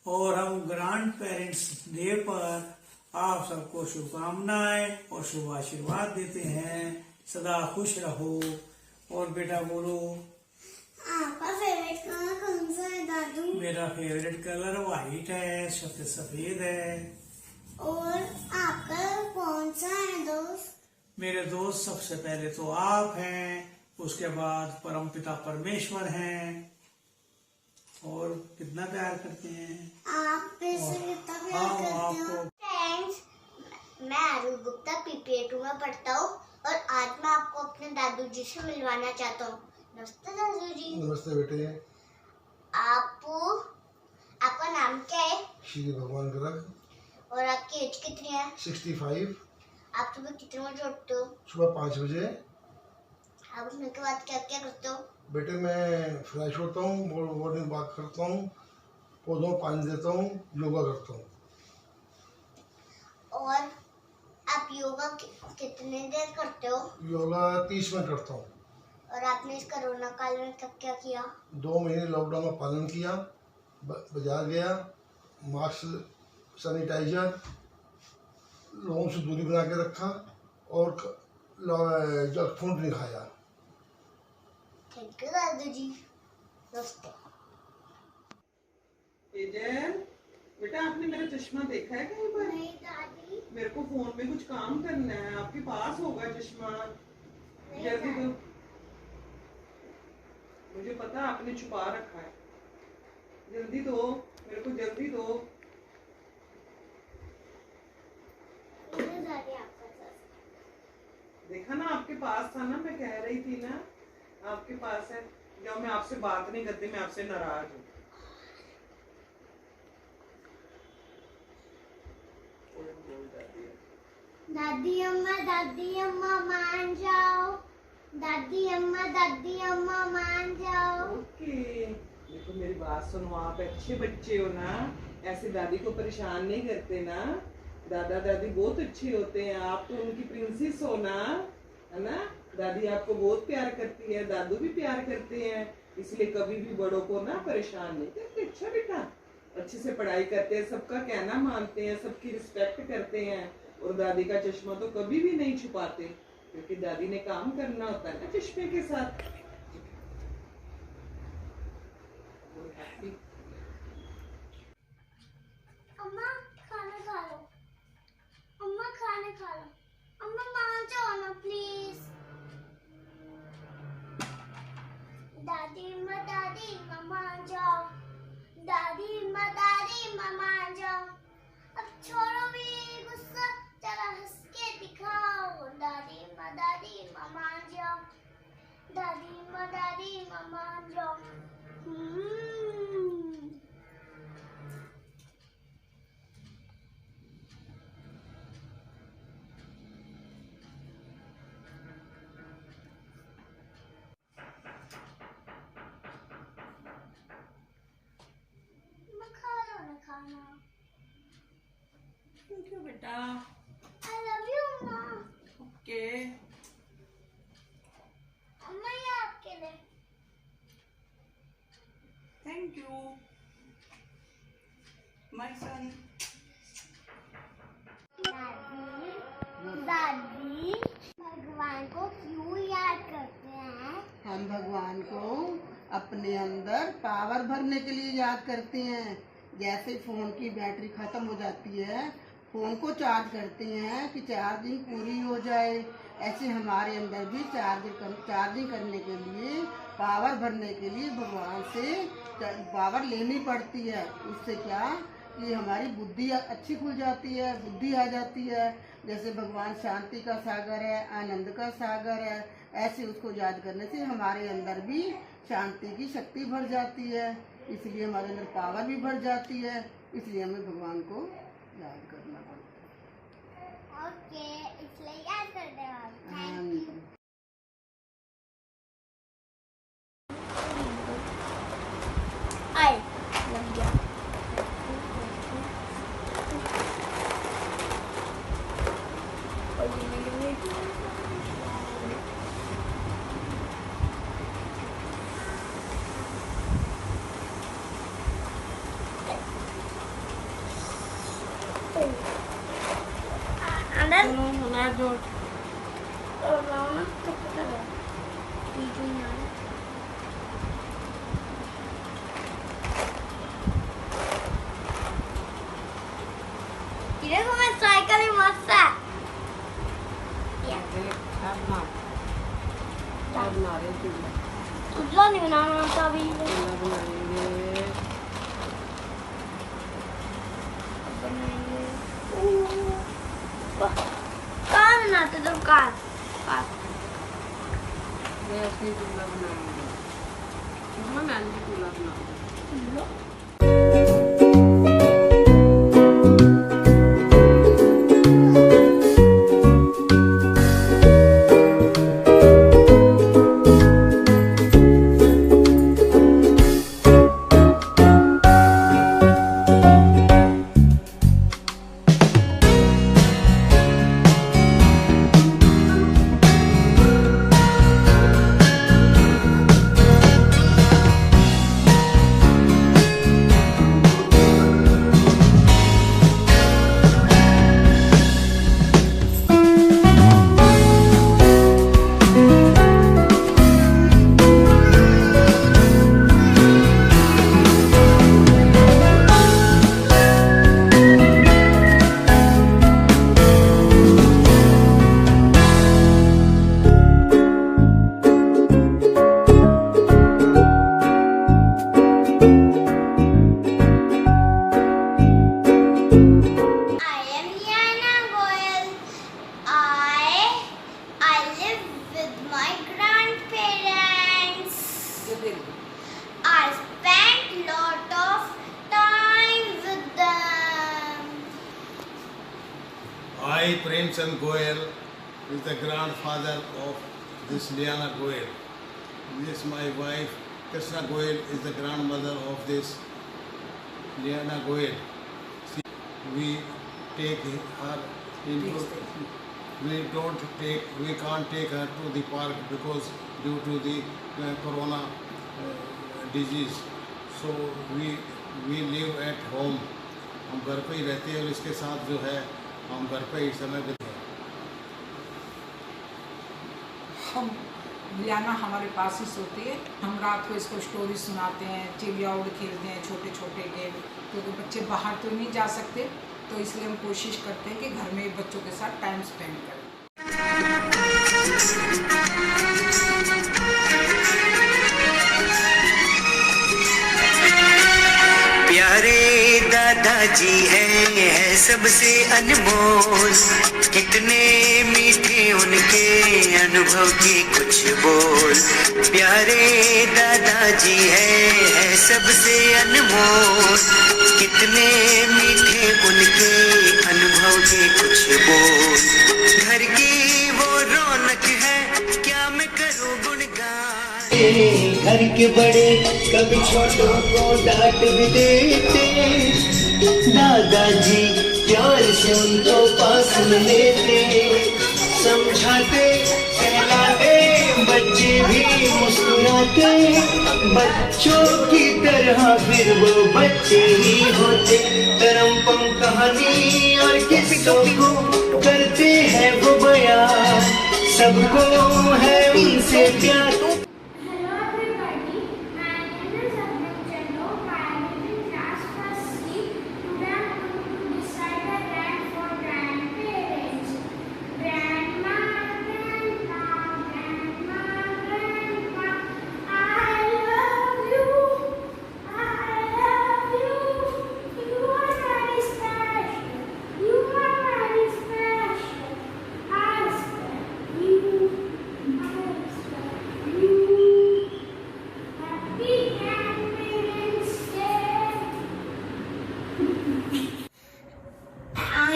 और हम ग्रैंड पेरेंट्स डे पर आप सबको शुभकामनाएं और शुभ आशीर्वाद देते हैं। सदा खुश रहो। और बेटा बोलो, आपका फेवरेट कलर कौन सा है दादू? मेरा फेवरेट कलर व्हाइट है, सफेद है। और आपका कौन सा है दोस्त? मेरे दोस्त सबसे पहले तो आप हैं, उसके बाद परमपिता परमेश्वर हैं। और कितना प्यार करते हैं आप से कितना प्यार करते हो? फ्रेंड्स, मैं अरुण गुप्ता PPA2 में पढ़ता हूँ और आज मैं आपको अपने दादू जी से मिलवाना चाहता हूँ। नमस्ते दादू जी। नमस्ते बेटे। आपका नाम क्या है? श्री भगवान गर्ग। और आपकी एज कितनी है? 65। आप सुबह कितने बजे उठते हो? सुबह 5 बजे। आप उठने के बाद क्या क्या करते हो? बेटे मैं फ्रेश होता हूँ, मॉर्निंग वॉक करता हूँ, पौधों को पानी देता हूँ, योगा करता हूँ। और आप योगा कितने देर करते हो? योगा 30 मिनट करता हूँ। और आपने इस कोरोना काल में कब क्या किया? 2 महीने लॉकडाउन का पालन किया, बाजार गया, मास्क, सैनिटाइजर, लोगों से दूरी बना के रखा और जंक फूड नहीं खाया। थैंक यू दादू जी। नमस्ते। बेटा आपने मेरा चश्मा देखा है कहीं पर? नहीं दादी। मेरे को फोन में कुछ काम करना है, आपके पास होगा चश्मा, जल्दी दो। मुझे पता आपने छुपा रखा है, जल्दी दो, मेरे को जल्दी दो। देखा ना आपके पास था ना, मैं कह रही थी ना आपके पास है। जब मैं आपसे बात नहीं करती, मैं आपसे नाराज हूँ। दादी अम्मा मान जाओ। दादी अम्मा मान जाओ। ओके, देखो मेरी बात सुनो, आप अच्छे बच्चे हो ना, ऐसे दादी को परेशान नहीं करते ना। दादा दादी बहुत अच्छे होते हैं, आप तो उनकी प्रिंसेस हो ना, है ना। दादी आपको बहुत प्यार करती है, दादू भी प्यार करते हैं, इसलिए कभी भी बड़ों को ना परेशान नहीं करते। अच्छा बेटा, अच्छे से पढ़ाई करते हैं, सबका कहना मानते हैं, सबकी रिस्पेक्ट करते हैं, और दादी का चश्मा तो कभी भी नहीं छुपाते, क्योंकि दादी ने काम करना होता है ना चश्मे के साथ। अम्मा खाना खा लो। अम्मा खाना खा लो। अम्मा मान जाओ ना प्लीज। दादी अम्मा मान जाओ। दादी अम्मा मान जाओ। अब छोड़ो भी गुस्सा, जरा हंस के दिखाओ। दादी अम्मा मान जाओ। दादी अम्मा मान जाओ। खा लो ना खाना। थैंक यू बेटा। I love you अम्मा। ओके। अम्मा ये आपके लिए। Thank you my son. दादी भगवान को क्यों याद करते हैं? हम भगवान को अपने अंदर पावर भरने के लिए याद करते हैं। जैसे फोन की बैटरी खत्म हो जाती है, फोन को चार्ज करते हैं कि चार्जिंग पूरी हो जाए, ऐसे हमारे अंदर भी चार्जिंग करने के लिए, पावर भरने के लिए भगवान से पावर लेनी पड़ती है। उससे क्या कि हमारी बुद्धि अच्छी खुल जाती है, बुद्धि आ जाती है। जैसे भगवान शांति का सागर है, आनंद का सागर है, ऐसे उसको याद करने से हमारे अंदर भी शांति की शक्ति भर जाती है, इसलिए हमारे अंदर पावर भी बढ़ जाती है। इसलिए हमें भगवान को याद करना पड़ता है। ओके, इसलिए याद करते हैं आप। हाँ। Thank you. I love you. देखो मैं साइकिल ही मस्त है। चूल्हा नहीं बनाना आता अभी। कहाँ बनाते तुम? कार चूल्हा बनाएंगे, चूल्हा बनाएंगे। Premchand Goyal is the grandfather of this Liana Goyal. This my wife Krishna Goyal is the grandmother of this Liana Goyal. We take her into, we can't take her to the park because due to the corona disease. So we live at home. हम घर पे ही रहते हैं और इसके साथ जो है हम घर पे ही समय बिताते हैं। हम लियाना हमारे पास ही सोती है। हम रात को इसको स्टोरी सुनाते हैं, चिड़िया उड़ खेलते हैं, छोटे छोटे गेम, क्योंकि बच्चे बाहर तो नहीं जा सकते, तो इसलिए हम कोशिश करते हैं कि घर में बच्चों के साथ टाइम स्पेंड करें। प्यारे दादाजी है सबसे अनमोल, कितने मीठे उनके अनुभव के कुछ बोल। प्यारे दादाजी है सबसे अनमोल, कितने मीठे उनके अनुभव के कुछ बोल। घर की वो रौनक है, क्या मैं करूं गुणगान। घर के बड़े कभी छोटों को डांट भी देते, दादाजी प्यार से उनको पास में लेते, समझाते कहलाते, बच्चे भी मुस्कुराते, बच्चों की तरह फिर वो बच्चे ही होते। तरमपम कहानी और किसको करते हैं वो बयान, सबको है उनसे प्यार।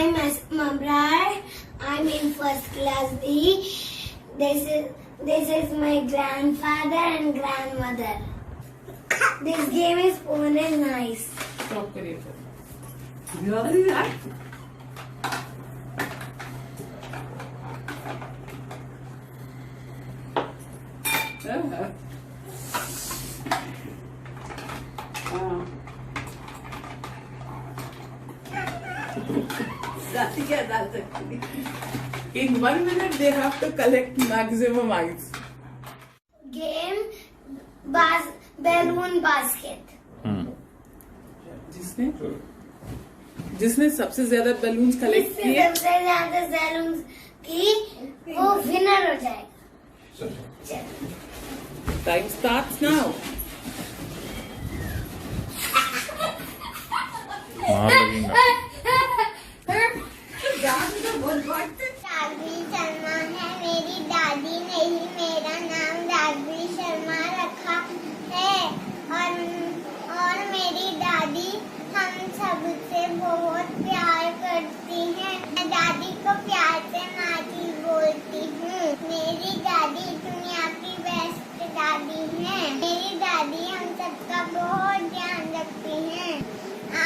I'm Asma Brar. I'm in first class D. This is my grandfather and grandmother. This game is fun and nice. Stop करिए। Really right? क्या डाल सकती? In 1 minute they have to collect maximum ice. Game balloon basket. जिसने सबसे ज्यादा balloons collect किए, सबसे ज्यादा बैलून्स की वो विनर हो जाएगा। Time starts now. Raghavi Sharma है मेरी दादी ने ही मेरा नाम राघवी शर्मा रखा है, और मेरी दादी हम सबसे बहुत प्यार करती हैं। मैं दादी को प्यार से माँ जी बोलती हूँ। मेरी दादी दुनिया की बेस्ट दादी है। मेरी दादी हम सबका बहुत ध्यान रखती हैं।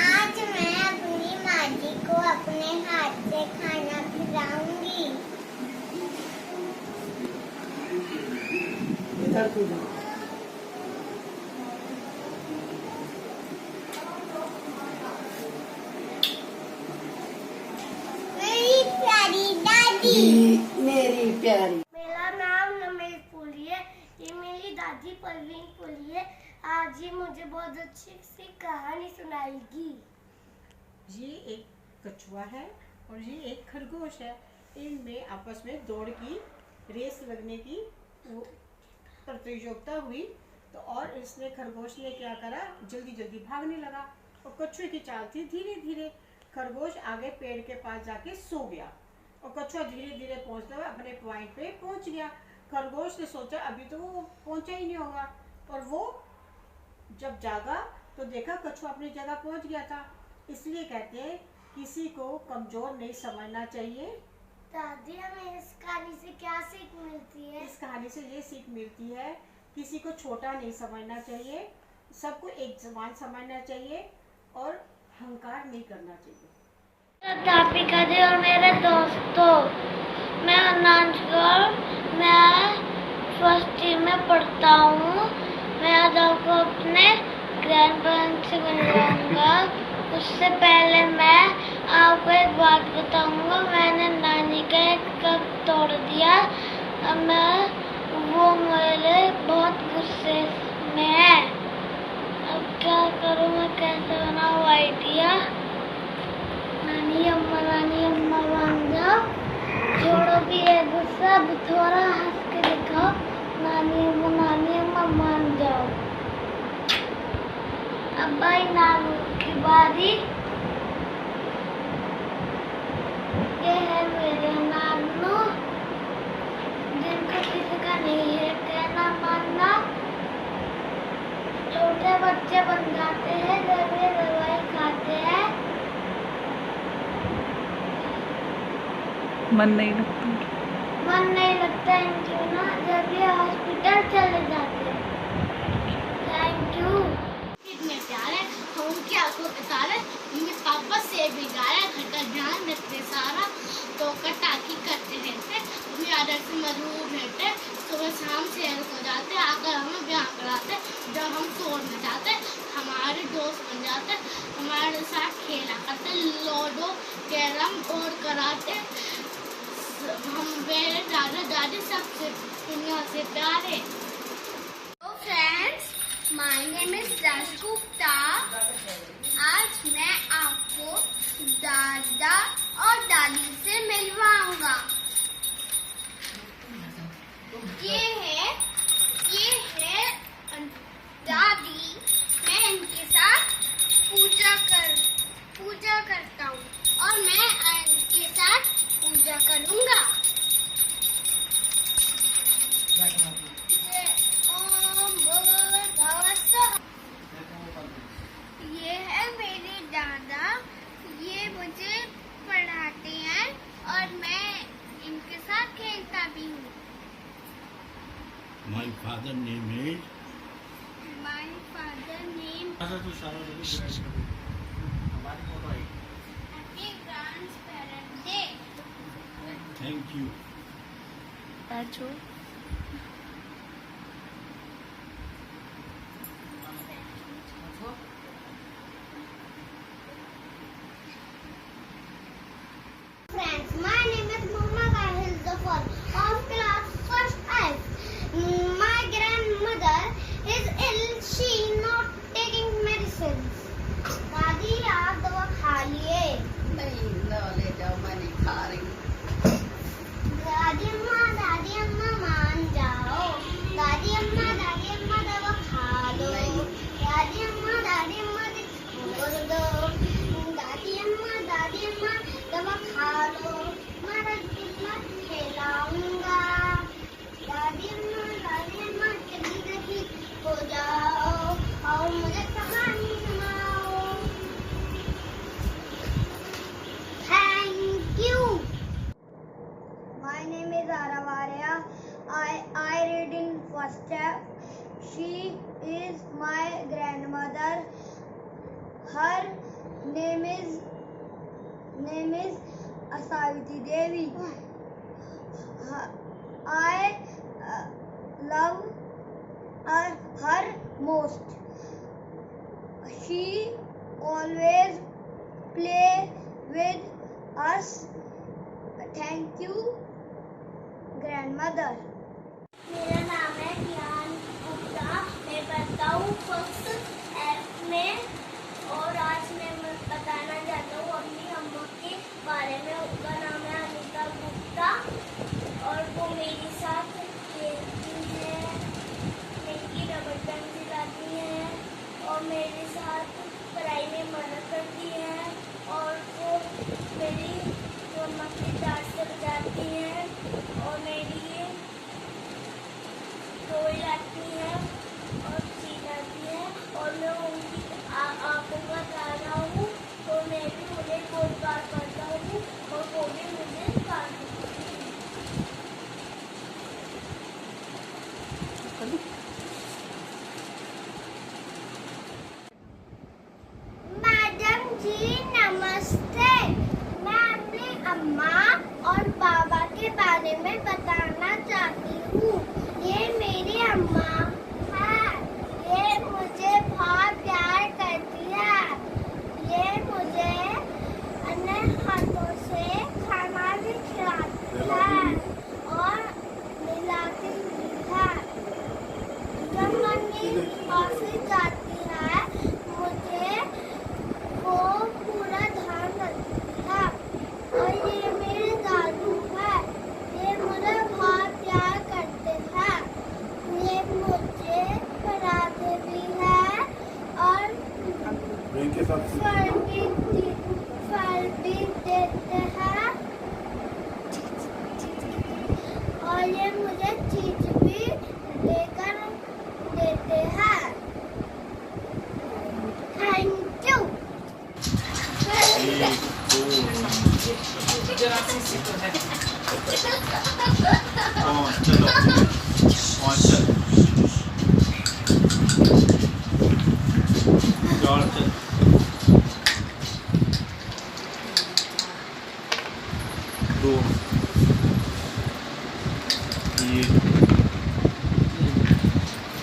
आज मैं अपनी माँ जी को अपने हाथ से खाना खिलाऊंगी। मेरी प्यारी दादी, मेरी प्यारी। मेरा नाम नमेश पुली है। ये मेरी दादी परवीन पुली है। आज ये मुझे बहुत अच्छी सी कहानी सुनाएगी। ये एक कछुआ है और ये एक खरगोश है। इनमें आपस में दौड़ की रेस लगने की प्रतियोगिता हुई, तो और इसने खरगोश ने क्या करा, जल्दी जल्दी भागने लगा और कछुए की चाल थी धीरे धीरे। खरगोश आगे पेड़ के पास जाके सो गया और कछुआ धीरे धीरे पहुंचता हुआ अपने पॉइंट पे पहुंच गया। खरगोश ने सोचा अभी तो वो पहुंचा ही नहीं होगा, और वो जब जागा तो देखा कछुआ अपनी जगह पहुंच गया था। इसलिए कहते हैं किसी को कमजोर नहीं समझना चाहिए, दादी हमें इस कहानी से क्या सीख मिलती है? इस कहानी से ये सीख मिलती है, किसी को छोटा नहीं समझना चाहिए, सबको एक समान समझना चाहिए और अहंकार नहीं करना चाहिए। अध्यापिका जी और मेरे दोस्तों, मैं अनांश गौर, मैं फर्स्ट ईयर में पढ़ता हूँ। मैं आज आपको अपने ग्रैंड पेरेंट्स से मिलवाऊंगा। उससे पहले मैं आपको एक बात बताऊंगा। मैंने नानी का एक कप तोड़ दिया। अब वो मेरे बहुत गुस्से में है। अब क्या करूँ मैं, कैसे बनाऊँ आइडिया? नानी अम्मा मान जाओ, छोड़ो भी है गुस्सा, अब थोड़ा हंस के दिखाओ। नानी अम्मा मान जाओ। अब भाई नानू की बारी। ये है मेरे नानू, जिनको किसी का नहीं है कहना मानना। छोटे बच्चे बन जाते हैं जब ये दवाई खाते हैं। मन नहीं लगता इनकी ना, जब ये हॉस्पिटल चले जाते हैं। Thank you. इतने प्यारे हम उनकी आंखों के तारे, मम्मी पापा से भी गाया, घर का ध्यान रखते सारा, तो टाकी करते रहते, मम्मी आदर से मजबूर रहते, सुबह शाम शहर को जाते, आकर हमें ब्याह कराते। जब हम शोर में जाते हमारे दोस्त बन जाते, हमारे साथ खेला करते, लूडो कैरम और कराते। हम मेरे दादा दादी सबसे दुनिया से प्यारे। तो friends, My name is Raj Gupta. आज मैं आपको दादा और दादी से मिलवाऊंगा। ये है दादी। मैं इनके साथ पूजा करता हूँ और मैं इनके साथ पूजा करूँगा। ये है मेरे दादा, ये मुझे पढ़ाते हैं और मैं इनके साथ खेलता भी हूँ। My father name is Happy Grandparents Day. Thank you. Friends, my name is Muhammad Ahil Zafar of class 1st F. My grandmother is ill. She not taking medicines. दादी आप दवा खा लिए? नहीं, ले जाओ, मैं नहीं खा रही। दादी अम्मा मान जाओ। दादी अम्मा दवा खा लो। दादी अम्मा छोड़ दो। दादी अम्मा दवा खा लो, मैं रसगुल्ला खिलाऊंगा। दादी अम्मा जल्दी हो जाओ और मुझे कहानी सुनाओ। Thank you. My name is Aravaria. I read in first step. She is my grandmother. Her name is Asaviti Devi. I love her most. She always play with us. Thank you, grandmother. मेरा नाम है ज्ञान गुप्ता। मैं पढ़ता हूँ first F में और आज मैं बताना चाहता हूँ अपनी अम्मा के बारे में। उनका नाम है अनिता गुप्ता और वो मेरे साथ खेलती है, मेरी रबड़ बैंड सिखाती है और मेरे साथ पढ़ाई में मदद करती है और वो मेरी अम्मा की डांट से बजाती है और मेरी टोई लाती है और सिखाती है और मैं उनकी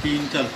तीन चल।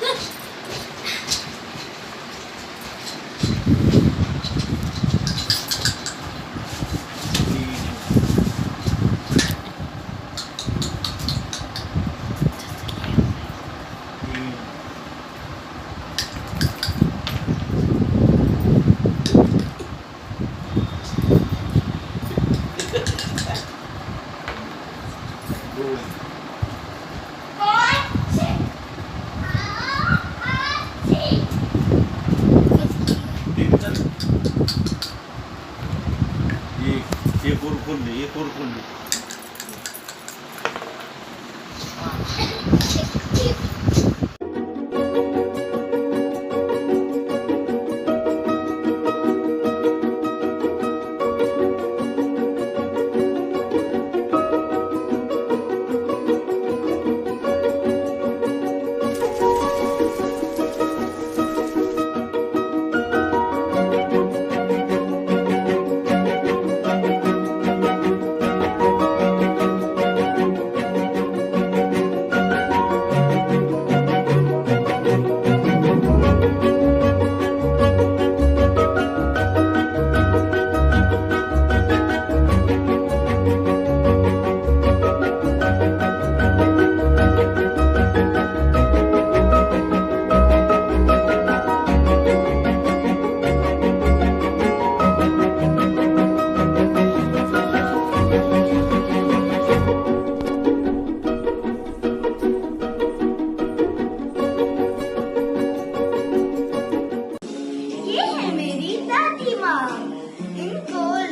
एक और खोल ले, एक और खोल ले।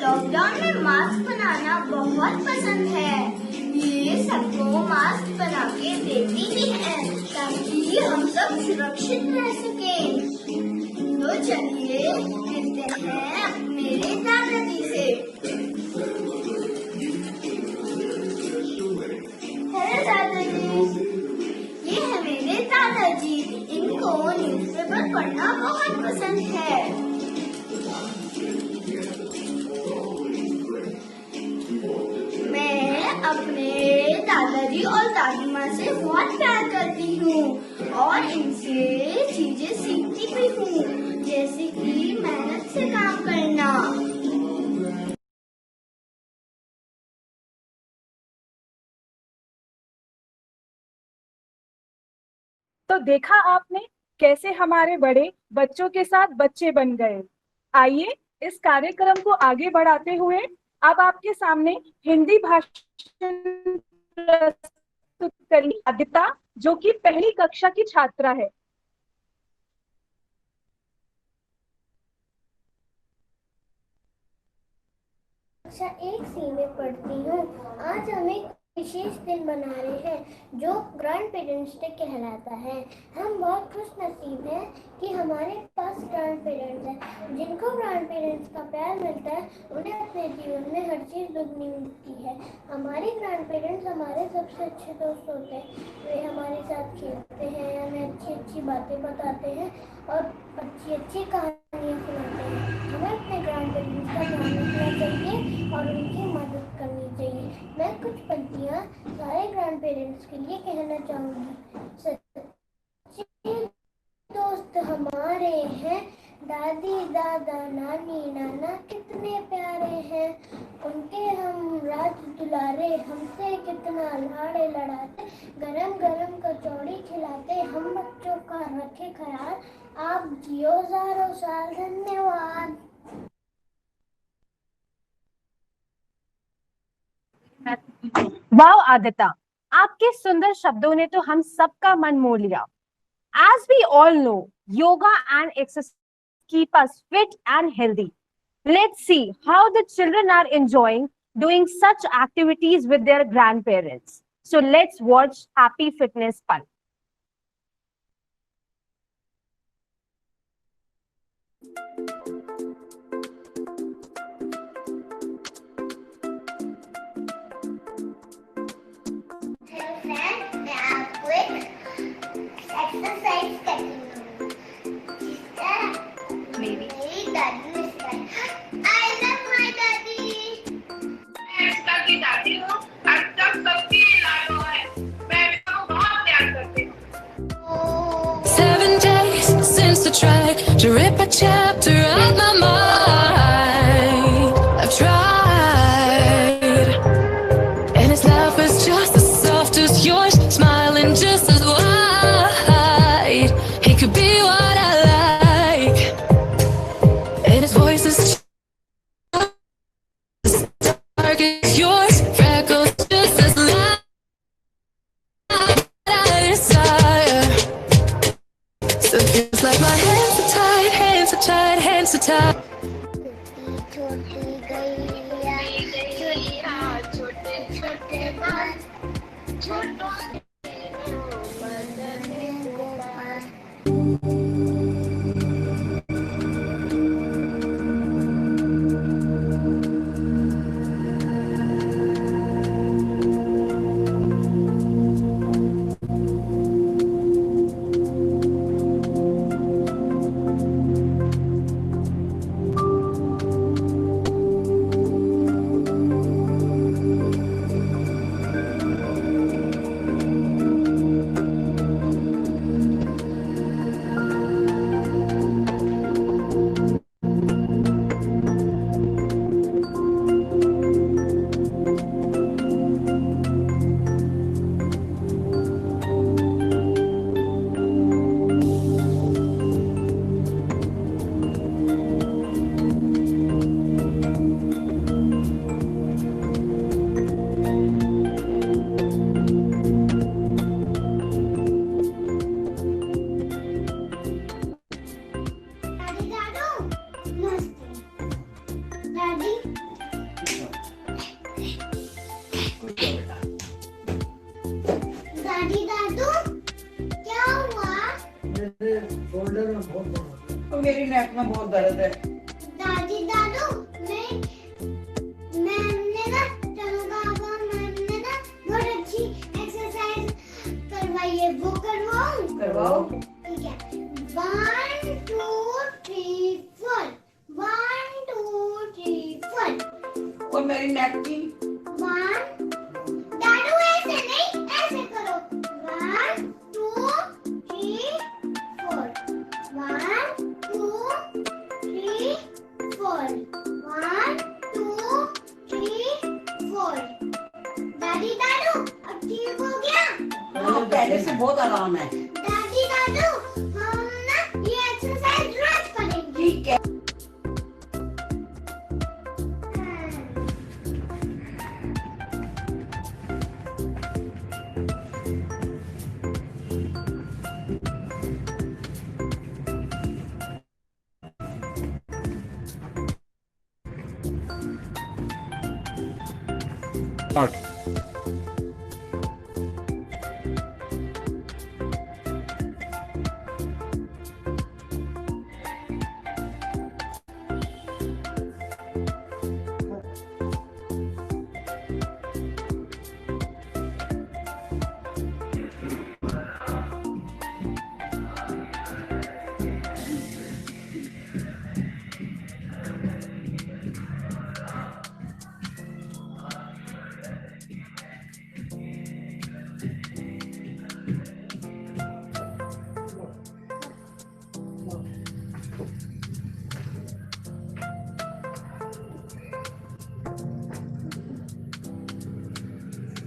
लॉकडाउन में मास्क बनाना बहुत पसंद है। ये सबको मास्क बना के देती भी है ताकि हम सब सुरक्षित रह सके। तो चलिए मिलते हैं मेरे दादाजी से। हेलो दादाजी, ये है मेरे दादाजी। इनको न्यूज़पेपर पढ़ना बहुत पसंद है। मैं अपने दादाजी और दादी माँ से बहुत प्यार करती हूँ और इनसे चीजें सीखती भी हूँ, जैसे कि मेहनत से काम करना। तो देखा आपने कैसे हमारे बड़े बच्चों के साथ बच्चे बन गए। आइए इस कार्यक्रम को आगे बढ़ाते हुए अब आपके सामने हिंदी भाषण प्रस्तुत करेंगी आदित्य, जो कि पहली कक्षा की छात्रा है। कक्षा 1C में पढ़ती हूँ। आज हम एक विशेष दिन मना रहे हैं जो ग्रैंड पेरेंट्स डे कहलाता है। हम बहुत खुश नसीब हैं कि हमारे पास ग्रैंड पेरेंट्स हैं। जिनको ग्रैंड पेरेंट्स का प्यार मिलता है उन्हें अपने जीवन में हर चीज़ दुगनी मिलती है। हमारे ग्रैंड पेरेंट्स हमारे सबसे अच्छे दोस्त होते हैं। वे हमारे साथ खेलते हैं, हमें अच्छी अच्छी बातें बताते हैं और अच्छी अच्छी कहानियाँ सुनाते हैं। हमें अपने ग्रैंड पेरेंट्स का ध्यान रखना चाहिए और उनकी मदद करनी चाहिए। मैं कुछ पंक्तियाँ सारे ग्रैंड पेरेंट्स के लिए कहना चाहूँगी। सच्चे दोस्त हमारे हैं, दादी दादा नानी नाना कितने प्यारे हैं। उनके हम राज दुलारे, हमसे कितना लाड़े लड़ाते, गरम गरम कचौड़ी खिलाते, हम बच्चों का रखे ख्याल। आप जियो हजारों साल, धन्यवाद। वाओ आदित्य, आपके सुंदर शब्दों ने तो हम सबका मन मोह लिया। As we all know, yoga and exercise keep us fit and healthy. Let's see how the children are enjoying doing such activities with their grandparents. So let's watch Happy Fitness Pal. मैं आपको एक exercise करती हूँ जिसका मेरी दादी ने सिखाया। I love my daddy। मैं एकता की दादी हूँ। अब तक सबकी लाडो है। tried to rip a chapter out my mind. I've tried, and his laugh is just as soft as yours, smiling just as wide. He could be what I like, and his voice is as dark as yours, freckles just as loud. I desire. So it feels like my hands are tied, hands are tied, hands are tied. दादी दादू क्या हुआ? Shoulder में बहुत दर्द है, मेरी नेक में बहुत दर्द है। दादी दादू मैंने ना मैंने ना बहुत अच्छी एक्सरसाइज करवाई है, वो करवाओ? ठीक है, 1 2 3 4 1 2 3 4। और मेरी नेक की 1 दादू ऐसे नहीं, ऐसे करो, 1 2 3 4 1 2 3 4 1 2 3 4। दादी दादू अब ठीक हो गया? हाँ, पहले से बहुत आराम है। दादी दादू हम ना ये एक्सरसाइज रोज करेंगे। ठीक है। स्टार्ट।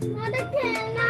मदद करना।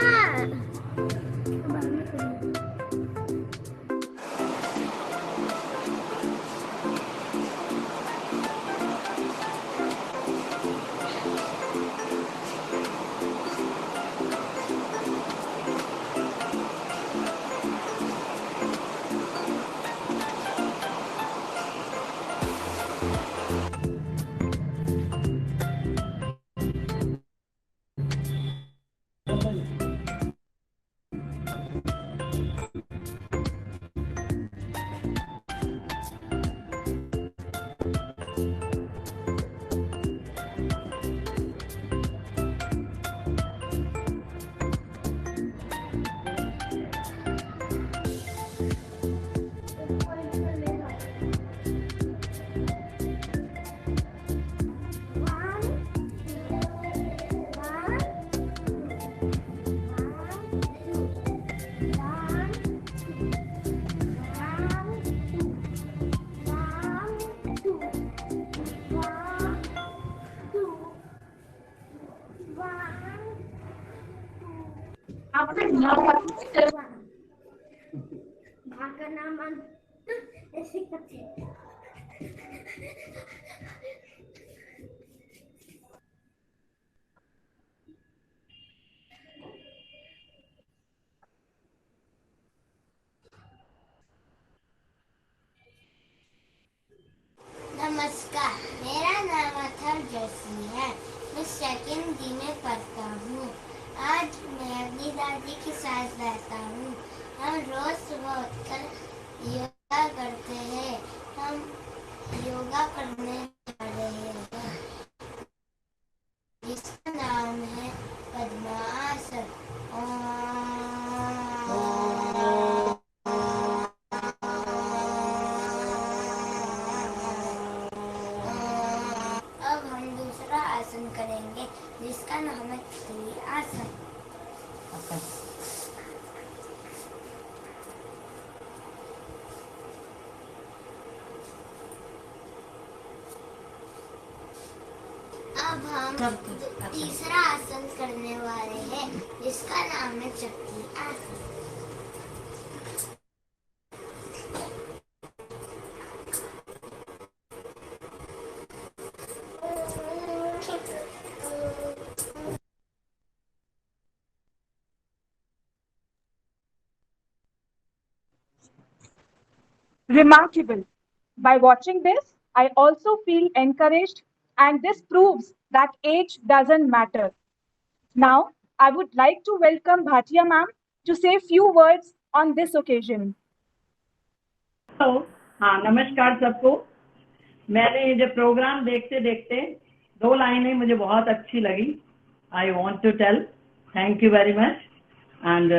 माँ का नाम ऐसे करते नमस्कार, मेरा नाम अथर जैसी है। मैं सेकंड डी में पढ़ता हूँ। आज मैं अपनी दादी के साथ रहता हूँ। हम रोज सुबह उठकर योगा करते हैं। हम योगा करने जा रहे हैं जिसका नाम है पद्मासन। अब हम दूसरा आसन करेंगे जिसका नाम है तितली आसन। अब हम तीसरा आसन करने वाले हैं जिसका नाम है चक्की आसन। Remarkable. By watching this, I also feel encouraged, and this proves that age doesn't matter. Now, I would like to welcome Bhatia ma'am to say few words on this occasion. Hello, हाँ नमस्कार सबको। मैंने ये programme देखते देखते 2 लाइनें मुझे बहुत अच्छी लगी। I want to tell thank you very much and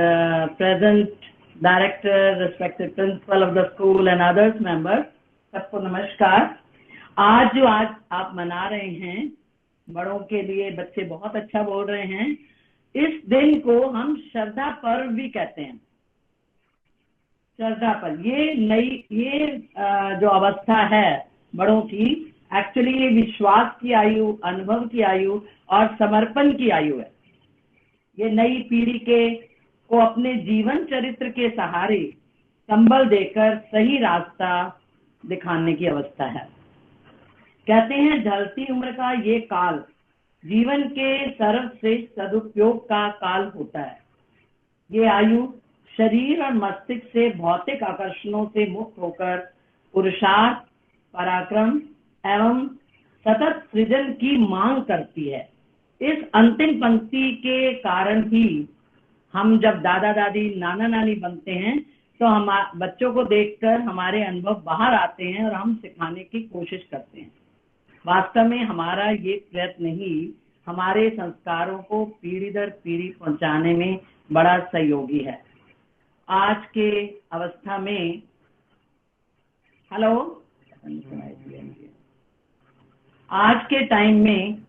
present director, respected principal of the school and others members, सबको नमस्कार। आज आप मना रहे हैं बड़ों के लिए, बच्चे बहुत अच्छा बोल रहे हैं। इस दिन को हम श्रद्धा पर्व भी कहते हैं। श्रद्धा पर्व ये जो अवस्था है बड़ों की, एक्चुअली ये विश्वास की आयु, अनुभव की आयु और समर्पण की आयु है। ये नई पीढ़ी को अपने जीवन चरित्र के सहारे संबल देकर सही रास्ता दिखाने की अवस्था है। कहते हैं ढलती उम्र का ये काल जीवन के सर्वश्रेष्ठ सदुपयोग का काल होता है। ये आयु शरीर और मस्तिष्क से भौतिक आकर्षणों से मुक्त होकर पुरुषार्थ, पराक्रम एवं सतत सृजन की मांग करती है। इस अंतिम पंक्ति के कारण ही हम जब दादा दादी, नाना नानी बनते हैं तो हम बच्चों को देखकर हमारे अनुभव बाहर आते हैं और हम सिखाने की कोशिश करते हैं। वास्तव में हमारा ये प्रयत्न ही हमारे संस्कारों को पीढ़ी दर पीढ़ी पहुंचाने में बड़ा सहयोगी है। आज के अवस्था में आज के टाइम में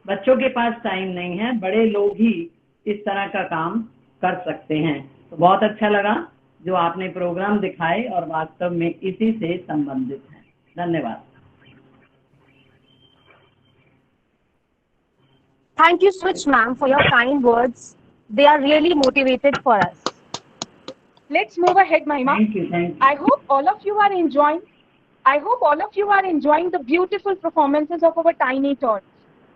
बच्चों के पास टाइम नहीं है, बड़े लोग ही इस तरह का काम कर सकते हैं। तो बहुत अच्छा लगा जो आपने प्रोग्राम दिखाए और वास्तव में इसी से संबंधित है। धन्यवाद। Thank you so much, ma'am, for your kind words. They are really motivated for us. Let's move ahead, Mahima. Thank you. I hope all of you are enjoying the beautiful performances of our tiny tots.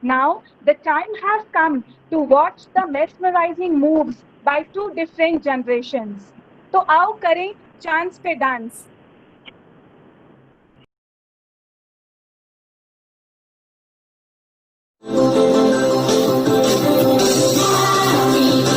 Now, the time has come to watch the mesmerizing moves by 2 different generations. तो आओ करें chance पे dance. Happy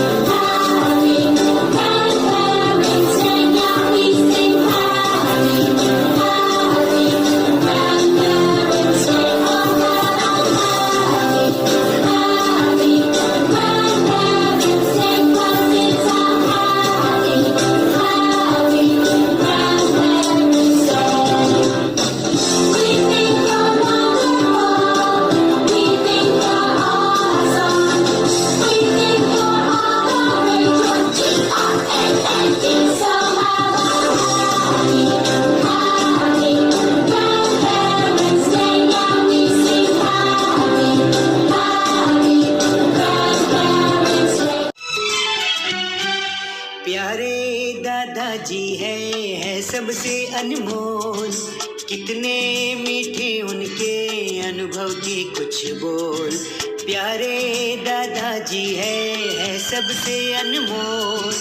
प्यारे दादाजी है सबसे अनमोल, कितने मीठे उनके अनुभव के कुछ बोल। प्यारे दादाजी है सबसे अनमोल,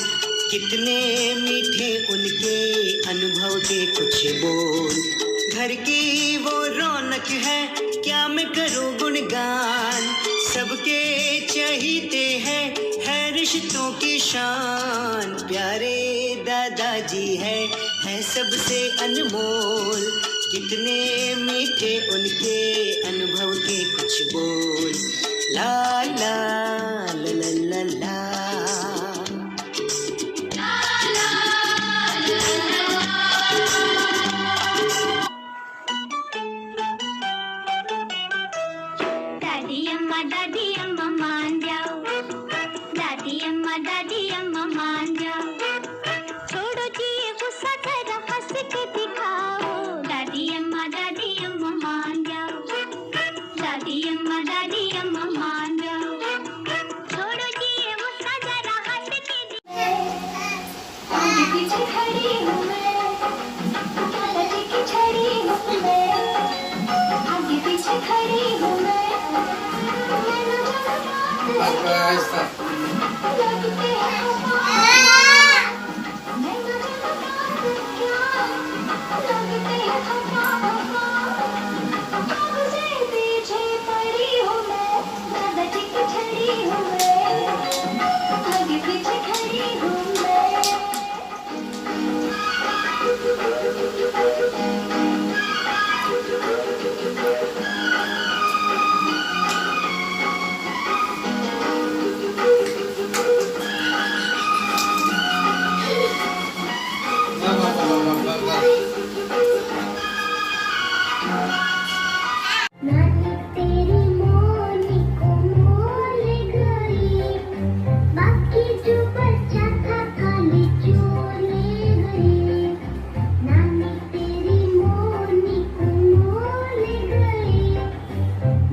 कितने मीठे उनके अनुभव के कुछ बोल। घर की वो रौनक है क्या मैं करूं गुणगान, सबके चहीते हैं है रिश्तों की शान। प्यारे दादाजी है सबसे अनमोल, कितने मीठे उनके अनुभव के कुछ बोल। ला ला ला ला ला ला। दादी अम्मा मान जाओ, दादी अम्मा मान जाओ, छोड़ो जी ये गुस्सा जरा हंस के दिखाओ। दादी अम्मा मान जाओ, दादी अम्मा मान जाओ, छोड़ो जी ये गुस्सा जरा हंस के दिखाओ। आगे पीछे खड़ी हूँ मैं, दादाजी की छड़ी हूँ मैं, आगे पीछे खड़ी हूँ मैं। पीछे पड़ी हूँ मैं, दादाजी की छड़ी हूँ मैं, आगे पीछे खड़ी हूँ मैं। नानी तेरी मोनी को मोल गई, बाकी जो बच्चा था खाली चोले गई। नानी तेरी मोनी को मोल गई,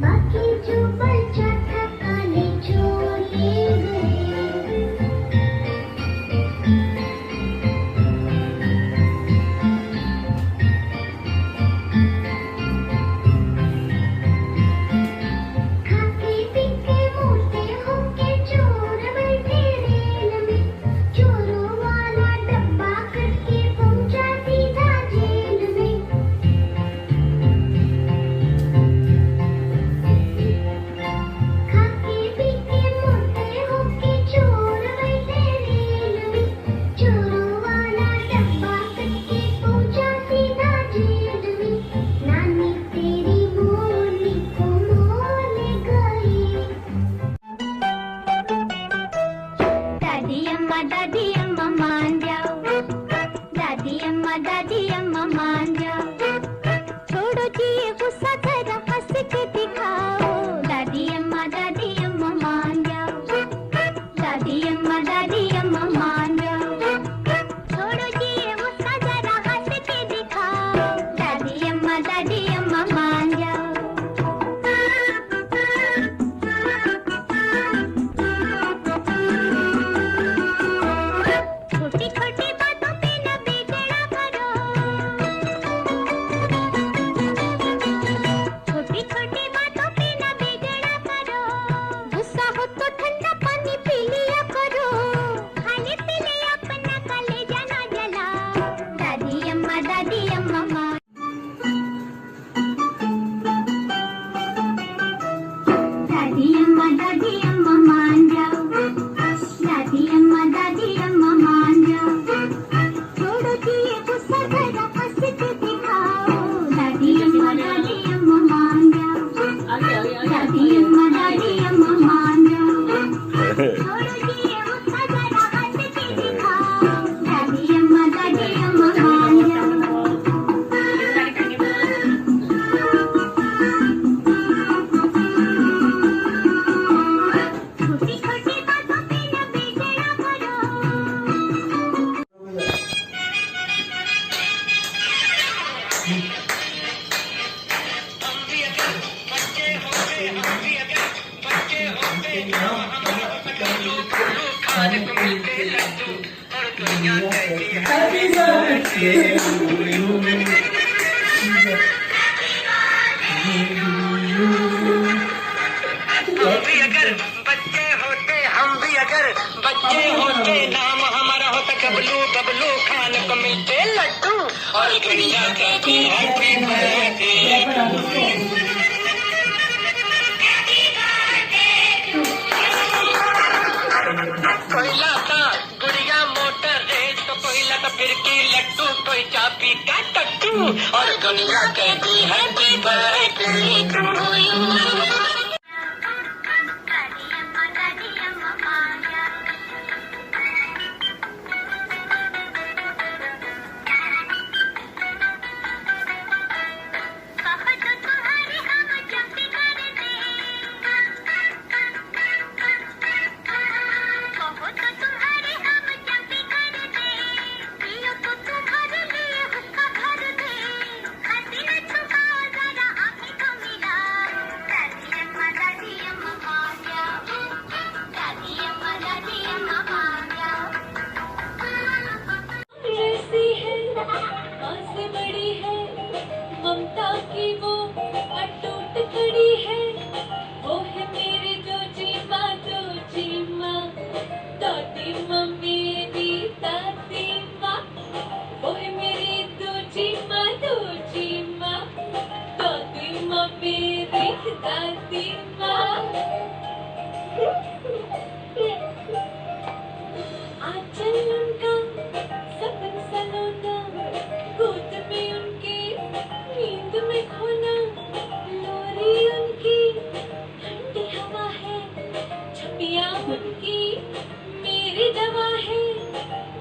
बाकी जो बच्चा था खाली चोले गई। खाके पीके मोटे होके चोर बैठे रेल में, चोरों वाला डब्बा करके पहुंचा सीधा जेल में। खाके पीके मोटे होके चोर बैठे रेल में, चोरों वाला डब्बा करके पहुंचा सीधा जेल में। नानी तेरी मोनी को मोल गई। दादी अम्मा मान जाओ, दादी अम्मा मान जाओ, छोड़ो जी ये गुस्सा जरा हंस के दिखाओ। दादी अम्मा मान जाओ, दादी अम्मा मान जाओ, छोड़ो जी ये गुस्सा जरा हंस के दिखाओ। दादी अम्मा मान जाओ। Happy birthday to you. हम भी अगर बच्चे होते नाम हमारा होता गबलू गबलू खाने को मिलते लड्डू और गुड़िया कहती हैप्पी बर्थडे। कोई लाता गुड़िया मोटर रेस तो कोई लाता फिरकी लड्डू कोई चाबी का टट्टू और गुड़िया कहती हैप्पी बर्थडे टू यू। ममता की वो अटूट खड़ी है, वो है मेरी दादी माँ, दादी माँ मेरी दादी माँ, वो है मेरी दादी माँ, दादी माँ मेरी दादी माँ। आंचल उनका सपन सलोना, गोद में उनके नींद में खोना, लोरी उनकी ठंडी हवा है, छपिया उनकी मेरी दवा है,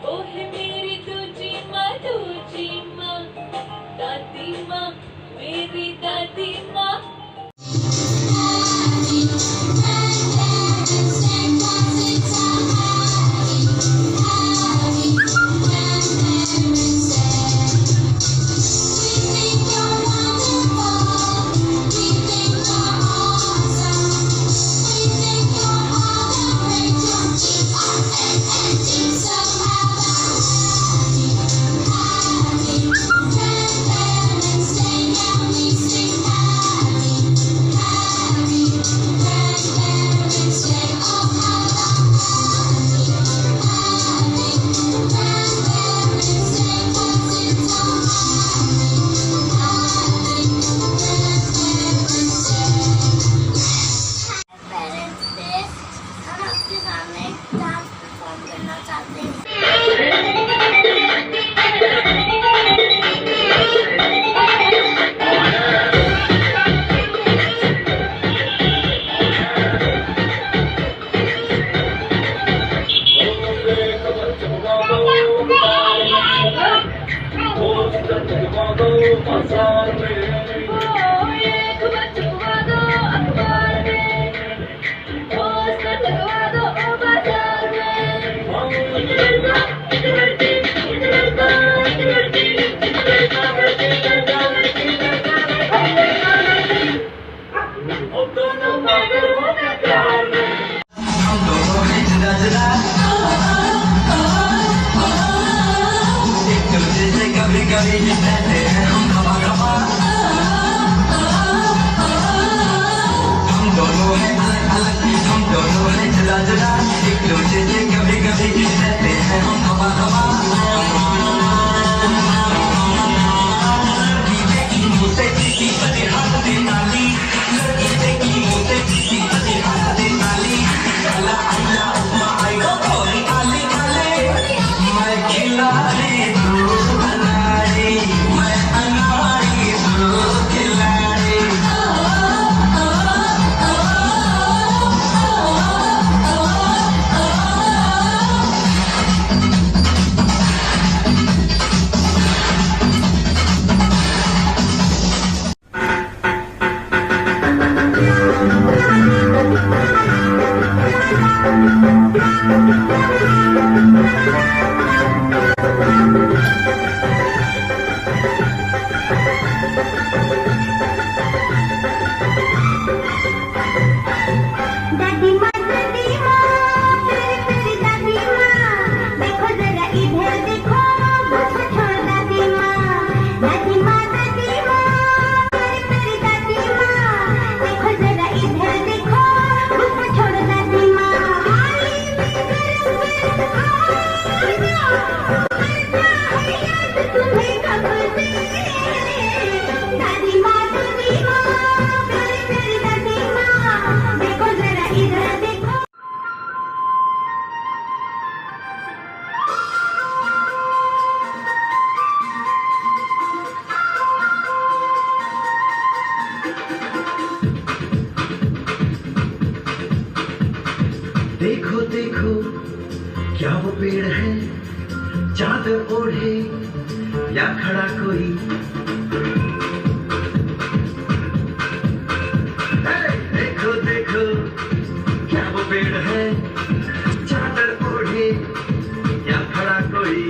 वो है मेरी दादी माँ, दादी माँ मेरी दादी माँ। क्या वो पेड़ है चादर ओढ़े या खड़ा कोई, देखो देखो क्या वो पेड़ है चादर ओढ़े या खड़ा कोई,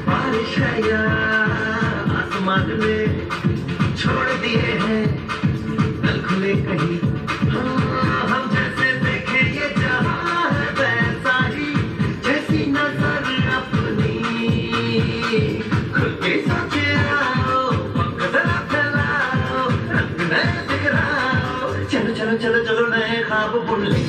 बारिश है या आसमान ने छोड़ दिए हैं नल खुले कहीं, हाँ, हम जैसे देखे ये जहां है वैसा ही, जैसी नजर अपनी खुद के सोचे आओ, वक्त जरा फैलाओ, रंग नए दिखलाओ, चलो चलो चलो चलो नए ख्वाब बुन ले।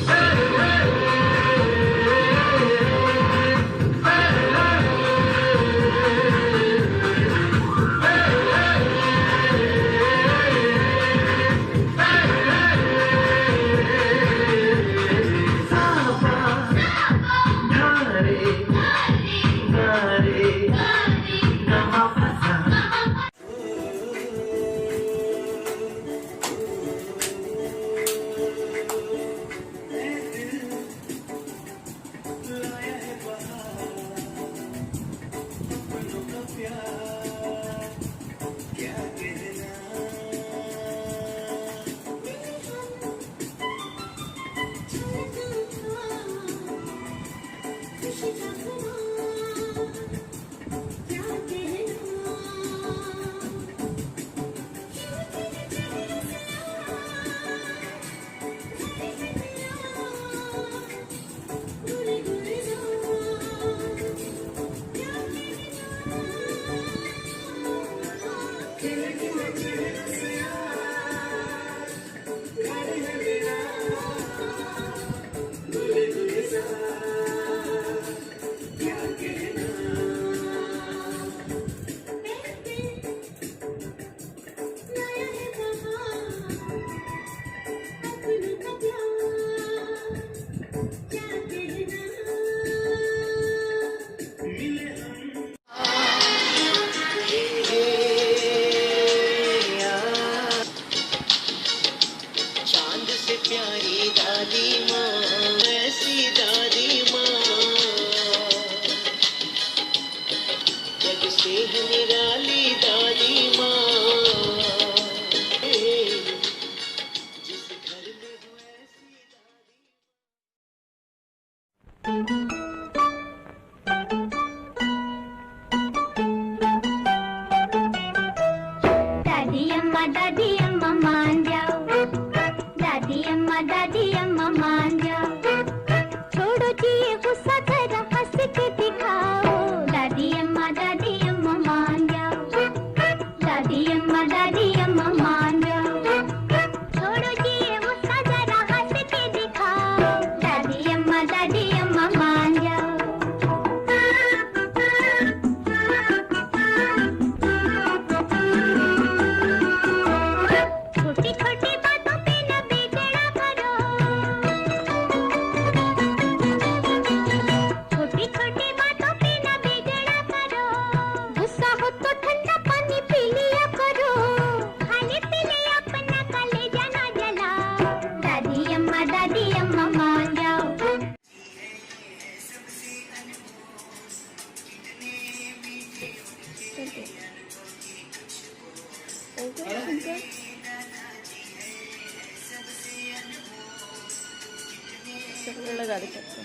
लगा दे सकते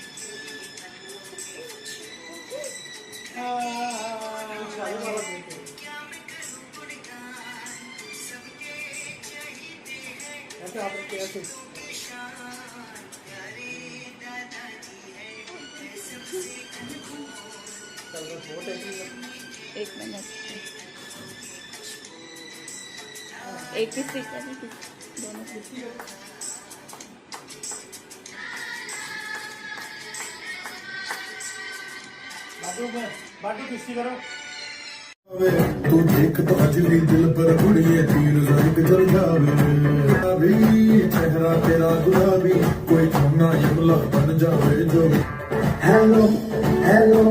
एक मिनट एक पीस दोनों पीस बाटू किसकी करो तू देख तो अज भी दिल पर कुड़िए तीर जरक चल जावे अभी चेहरा तेरा गुलाबी कोई कोना यमला बन जावे जो हेलो हेलो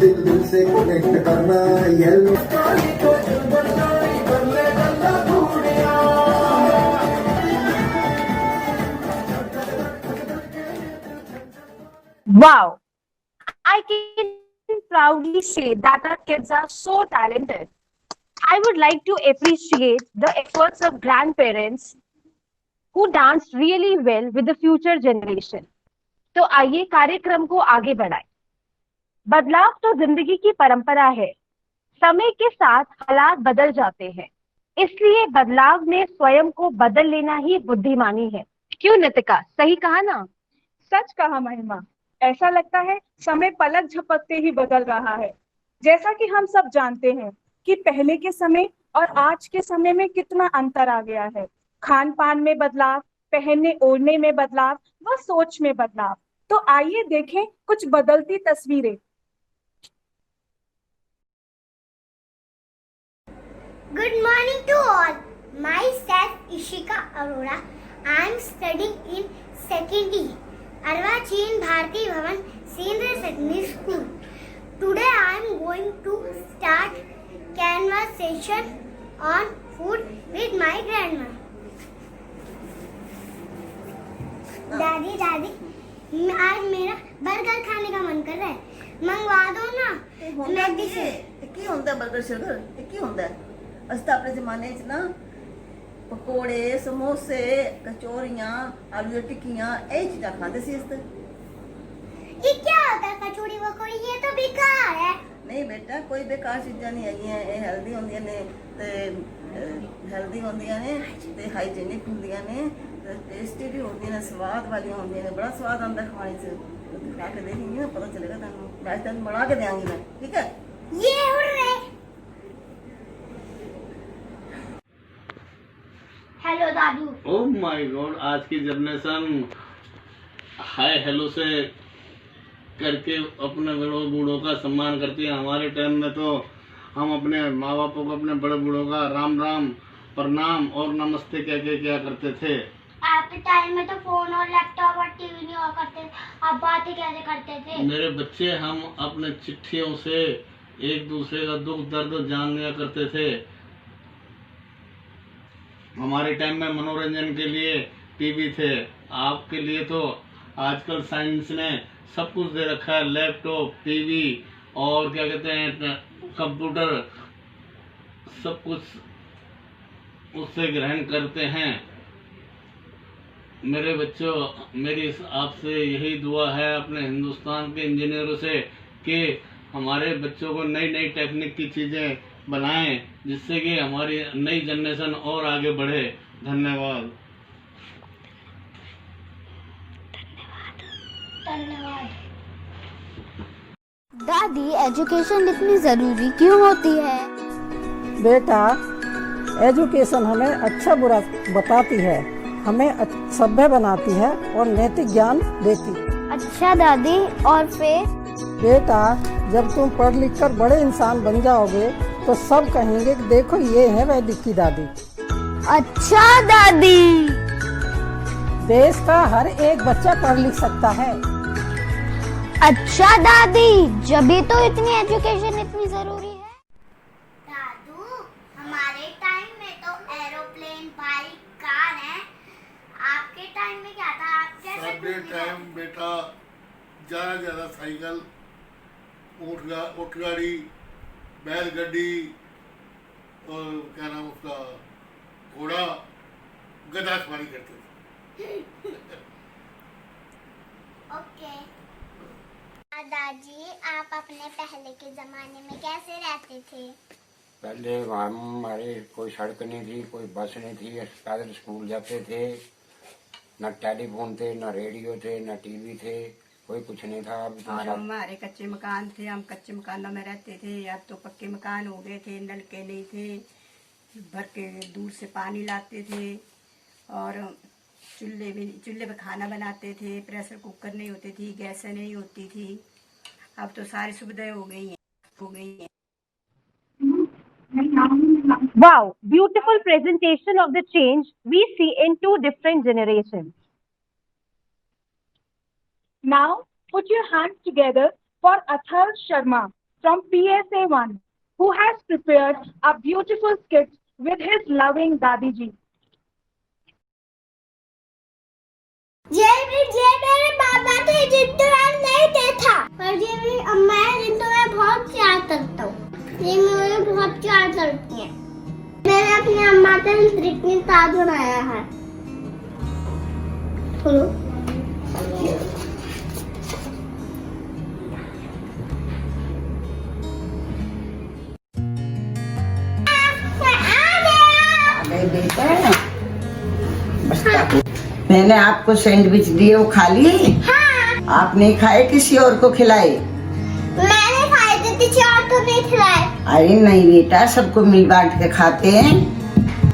दिल दिल से कनेक्ट करना येलो काली को दिल बनाई कर ले गल्ला कुड़िया Wow, I can proudly say that our kids are so talented. I would like to appreciate the efforts of grandparents who dance really well with the future generation. तो आइए कार्यक्रम को आगे बढ़ाएं। बदलाव तो जिंदगी की परंपरा है। समय के साथ हालात बदल जाते हैं, इसलिए बदलाव में स्वयं को बदल लेना ही बुद्धिमानी है। क्यों नितिका, सही कहा ना? सच कहा महिमा। ऐसा लगता है समय पलक झपकते ही बदल रहा है। जैसा कि हम सब जानते हैं कि पहले के समय और आज के समय में कितना अंतर आ गया है। खान पान में बदलाव, पहनने ओढ़ने में बदलाव व सोच में बदलाव। तो आइए देखें कुछ बदलती तस्वीरें। Good morning to all. Myself Ishika Arora. I am studying in second year, Arvachin Bharati Bhavan Senior Secondary School. Today I am going to start conversation on food with my grandma. दादी दादी, आज मेरा burger खाने का मन कर रहा है, मंगवा दो ना। मैगी से की होता है बर्गर शर्गर, की होता है। अस अपने जमाने च ना पकोड़े, समोसे, कचौरियां, आलू दी टिक्कियां यही चीज़ां खाते सी। ये क्या होता है कचौड़ी वकोड़ी? ये तो बेकार है। नहीं बेटा, कोई बेकार चीज़ां नहीं है। ये हेल्दी होंदियां ने ते हेल्दी होंदियां ने ते हाइजीनिक होंदियां ने, टेस्टी भी होंदियां ने, स्वाद वालियां होंदियां ने। बड़ा स्वाद आंदा खाने से। खा के देखेंगी ना, पता चलेगा तुहानू। मैं तेन बना के देंगी मैं, ठीक है? ये उड़ रहे। Hello Dadu. Oh my God, आज की जनरेशन हाय हेलो से करके अपने बड़ों बूढ़ों का सम्मान करती है। हमारे टाइम में तो हम अपने माँ बापों को, अपने बड़े बूढ़ों का राम राम, प्रणाम और नमस्ते कह के क्या करते थे। आपके टाइम में तो फोन और लैपटॉप और टीवी नहीं हुआ करते, आप बातें कैसे करते थे? मेरे बच्चे, हम अपने चिट्ठियों से एक दूसरे का दुख दर्द जान लिया करते थे। हमारे टाइम में मनोरंजन के लिए टीवी थे, आपके लिए तो आजकल साइंस ने सब कुछ दे रखा है। लैपटॉप, टीवी और क्या कहते हैं कंप्यूटर, सब कुछ उससे ग्रहण करते हैं। मेरे बच्चों, मेरी आपसे यही दुआ है अपने हिंदुस्तान के इंजीनियरों से कि हमारे बच्चों को नई नई टेक्निक की चीज़ें बनाएं, जिससे कि हमारी नई जनरेशन और आगे बढ़े। धन्यवाद। धन्यवाद। दादी, एजुकेशन इतनी जरूरी क्यों होती है? बेटा, एजुकेशन हमें अच्छा बुरा बताती है, हमें सभ्य बनाती है और नैतिक ज्ञान देती है। अच्छा दादी, और फिर? बेटा, जब तुम पढ़ लिख कर बड़े इंसान बन जाओगे तो सब कहेंगे कि देखो ये है वैदिक की दादी। अच्छा दादी। देश का हर एक बच्चा पढ़ लिख सकता है। अच्छा दादी, जभी तो इतनी एजुकेशन इतनी जरूरी है। दादू, हमारे टाइम में तो एरोप्लेन, बाइक, कार है। आपके टाइम में क्या था? आप कैसे? साडे टाइम बेटा ज्यादा साइकिल, ऊँट गाड़ी, बैलगाड़ी और क्या नाम उसका, घोड़ा, गधा सवारी करते थे। ओके। दादाजी, आप अपने पहले के जमाने में कैसे रहते थे? पहले हमारे कोई सड़क नहीं थी, कोई बस नहीं थी, पैदल स्कूल जाते थे। न टेलीफोन थे, न रेडियो थे, न टीवी थे, कोई कुछ नहीं था। और हमारे कच्चे मकान थे, हम कच्चे मकानों में रहते थे। अब तो पक्के मकान हो गए थे, नलके नहीं थे, भर के दूर से पानी लाते थे। और चूल्हे पे खाना बनाते थे, प्रेशर कुकर नहीं होती थी, गैसें नहीं होती थी। अब तो सारी सुविधाएं हो गई हैं। Wow, beautiful presentation of the change we see in two different generations. Now, put your hands together for Athar Sharma from PSA 1, who has prepared a beautiful skit with his loving Dadi ji. जय मेरे बाबा अम्मा तो ये जिद्दू नहीं देखा, पर ये मेरी अम्मा है जिनको मैं बहुत प्यार करता हूँ। ये मुझे बहुत प्यार करती है। मैंने अपनी अम्मा से ग्रीटिंग कार्ड बनाया है। मैंने आपको सैंडविच दिए, वो खा लिए? हाँ। आप नहीं खाए, किसी और को खिलाए? मैंने खाए थे, किसी और को नहीं खिलाए। अरे नहीं बेटा, सबको मिल बांट के खाते हैं।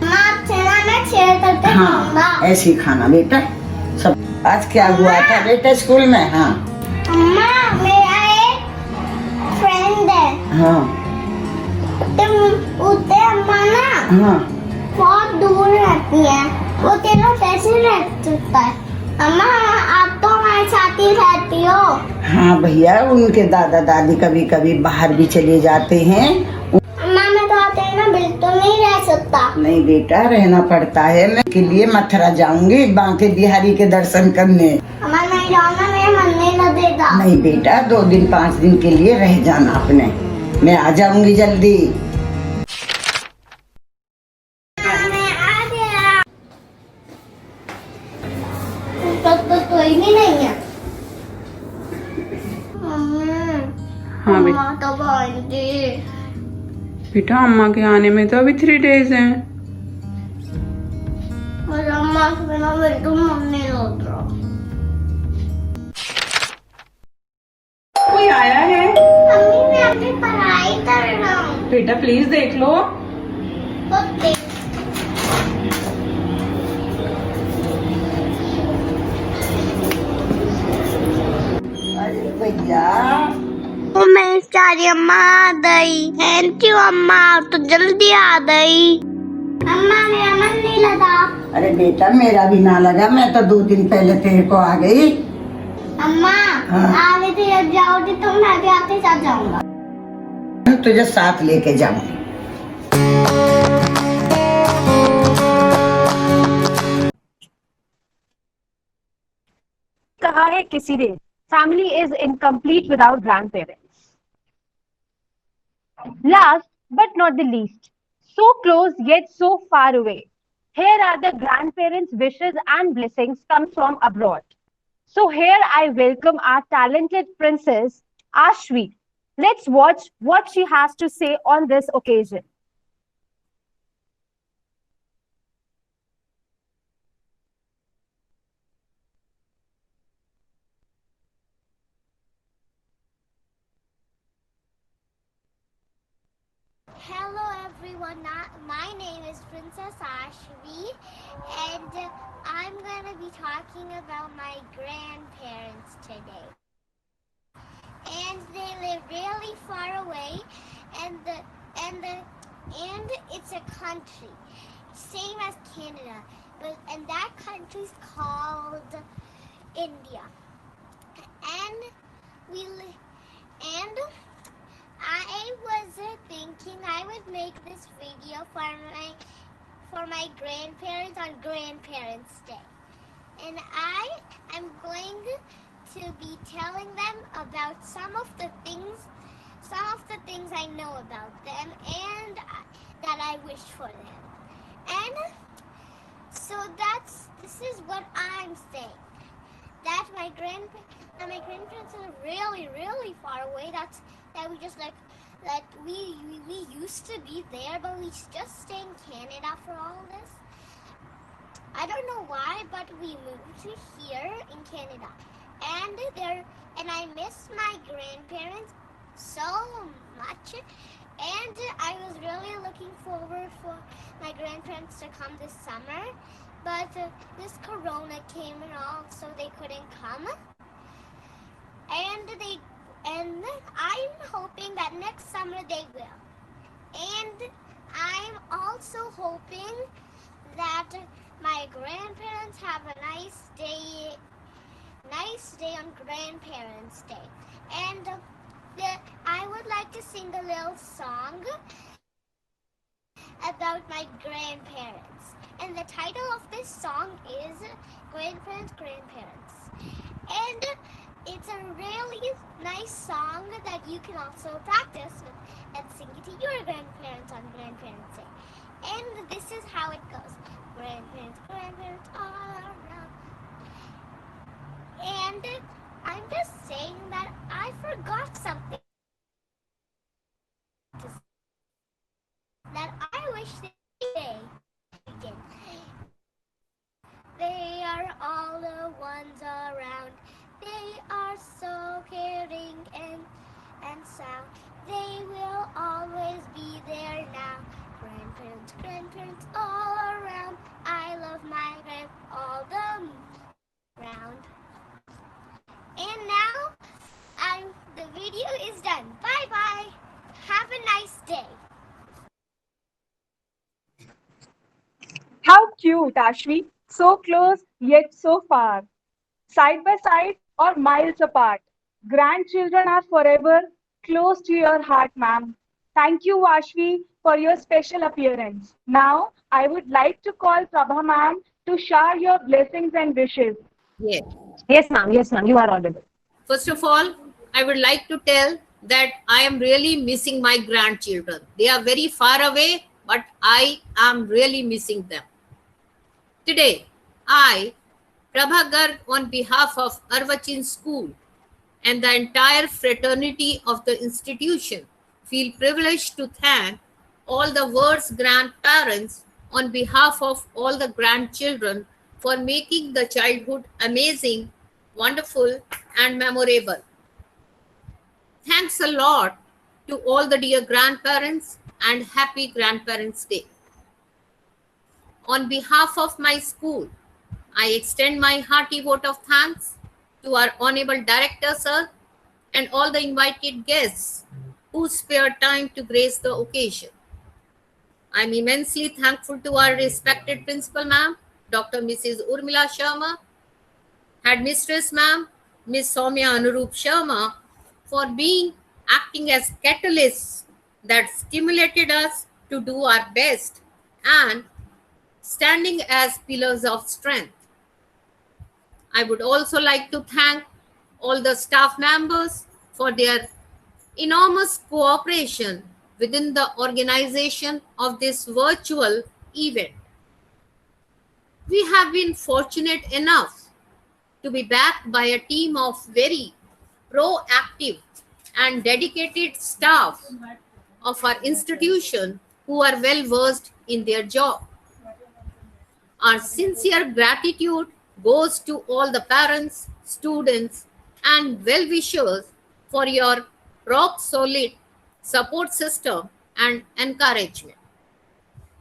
मैं शेयर करके खाऊंगा। ऐसे ही खाना बेटा सब। आज क्या हुआ था बेटा स्कूल में? हाँ अम्मा, मेरा एक फ्रेंड है। हाँ उससे अम्मा ना हाँ बहुत दूर रहती है, वो तेरा कैसे रह सकता है? अम्मा आप तो हमारे साथ ही रहती हो। हाँ भैया, उनके दादा दादी कभी कभी बाहर भी चले जाते हैं। अम्मा मैं तो आते हैं ना, बिल्कुल नहीं रह सकता। नहीं बेटा, रहना पड़ता है। मैं के लिए मथुरा जाऊंगी बांके बिहारी के दर्शन करने। अम्मा नहीं जाना, मेरा मन नहीं लगेगा। नहीं बेटा, 2 दिन 5 दिन के लिए रह जाना अपने। मैं आ जाऊंगी जल्दी। कोई भी नहीं है। हाँ अम्मा तो बोलती बेटा, अम्मा के आने में तो अभी 3 days हैं। और अम्मा के बिना बिल्कुल मन नहीं लग रहा। कोई आया है? मम्मी मैं अपनी पढ़ाई कर रहा हूँ। बेटा प्लीज देख लो। ओके। अरे भैया, वो मेरी सारी अम्मा आ गई। थैंक यू अम्मा, तो जल्दी आ गई। अम्मा मेरा मन नहीं लगा। अरे बेटा, मेरा भी ना लगा। मैं तो 2 दिन पहले तेरे को आ गई। अम्मा हाँ। आगे से जब जाओगी तो मैं भी आपके साथ जाऊंगा। तुझे साथ लेके जाऊंगी। कहा है किसी ने, family is incomplete without grandparents. Last but not the least, so close yet so far away, here are the grandparents' wishes and blessings come from abroad. So here I welcome our talented princess Ashvi. Let's watch what she has to say on this occasion. Hello everyone, my name is Princess Ashvi and I'm going to be talking about my grandparents today. And they live really far away and it's a country, same as Canada, and that country's called India. And I was thinking I would make this video for my grandparents on Grandparents' Day. And I am going to be telling them about some of the things I know about them and that I wish for them. And so this is what I'm saying. That my grandparents are really, really far away. That we just that we used to be there, but we just stay in Canada for all this. I don't know why, but we moved to here in Canada, and I miss my grandparents so much, and I was really looking forward for my grandparents to come this summer, but this corona came and all, so they couldn't come. And I'm hoping that next summer they will. And I'm also hoping that my grandparents have a nice day on Grandparents' Day. And I would like to sing a little song about my grandparents. And the title of this song is Grandparents, Grandparents. And it's a really nice song that you can also practice with and sing it to your grandparents on Grandparents' Day. And this is how it goes. Grandparents, grandparents all around. And I'm just saying that I forgot something that I wish they did. They are all the ones around. They are so caring and sound. They will always be there now. Grandparents, grandparents all around. I love my grand all the round. And now, the video is done. Bye bye. Have a nice day. How cute, Ashvi. So close yet so far. Side by side or miles apart. Grandchildren are forever close to your heart, ma'am. Thank you, Ashvi, for your special appearance. Now, I would like to call Prabha ma'am to share your blessings and wishes. Yes. Yes, ma'am. Yes, ma'am. You are audible. First of all, I would like to tell that I am really missing my grandchildren. They are very far away, but I am really missing them. Today, I, Prabha Garg, on behalf of Arvachin School and the entire fraternity of the institution, feel privileged to thank all the world's grandparents on behalf of all the grandchildren for making the childhood amazing, wonderful, and memorable. Thanks a lot to all the dear grandparents and happy Grandparents' Day. On behalf of my school, I extend my hearty vote of thanks to our Honorable Director, sir, and all the invited guests who spared time to grace the occasion. I'm immensely thankful to our respected Principal Ma'am, Dr. Mrs. Urmila Sharma, Headmistress Ma'am, Ms. Soumya Anurup Sharma, for acting as catalysts that stimulated us to do our best and standing as pillars of strength. I would also like to thank all the staff members for their enormous cooperation within the organization of this virtual event. We have been fortunate enough to be backed by a team of very proactive and dedicated staff of our institution who are well versed in their job. Our sincere gratitude goes to all the parents, students, and well-wishers for your rock-solid support system and encouragement.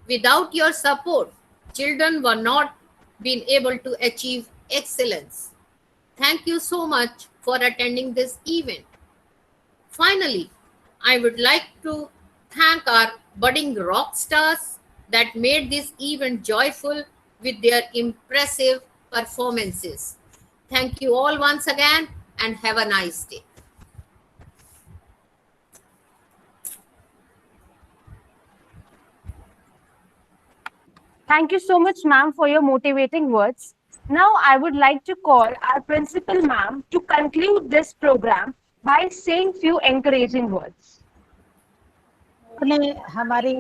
Without your support, children were not been able to achieve excellence. Thank you so much for attending this event. Finally, I would like to thank our budding rock stars that made this event joyful with their impressive performances. Thank you all once again and have a nice day. Thank you so much, ma'am, for your motivating words. Now, I would like to call our principal, ma'am, to conclude this program by saying few encouraging words. आपने हमारी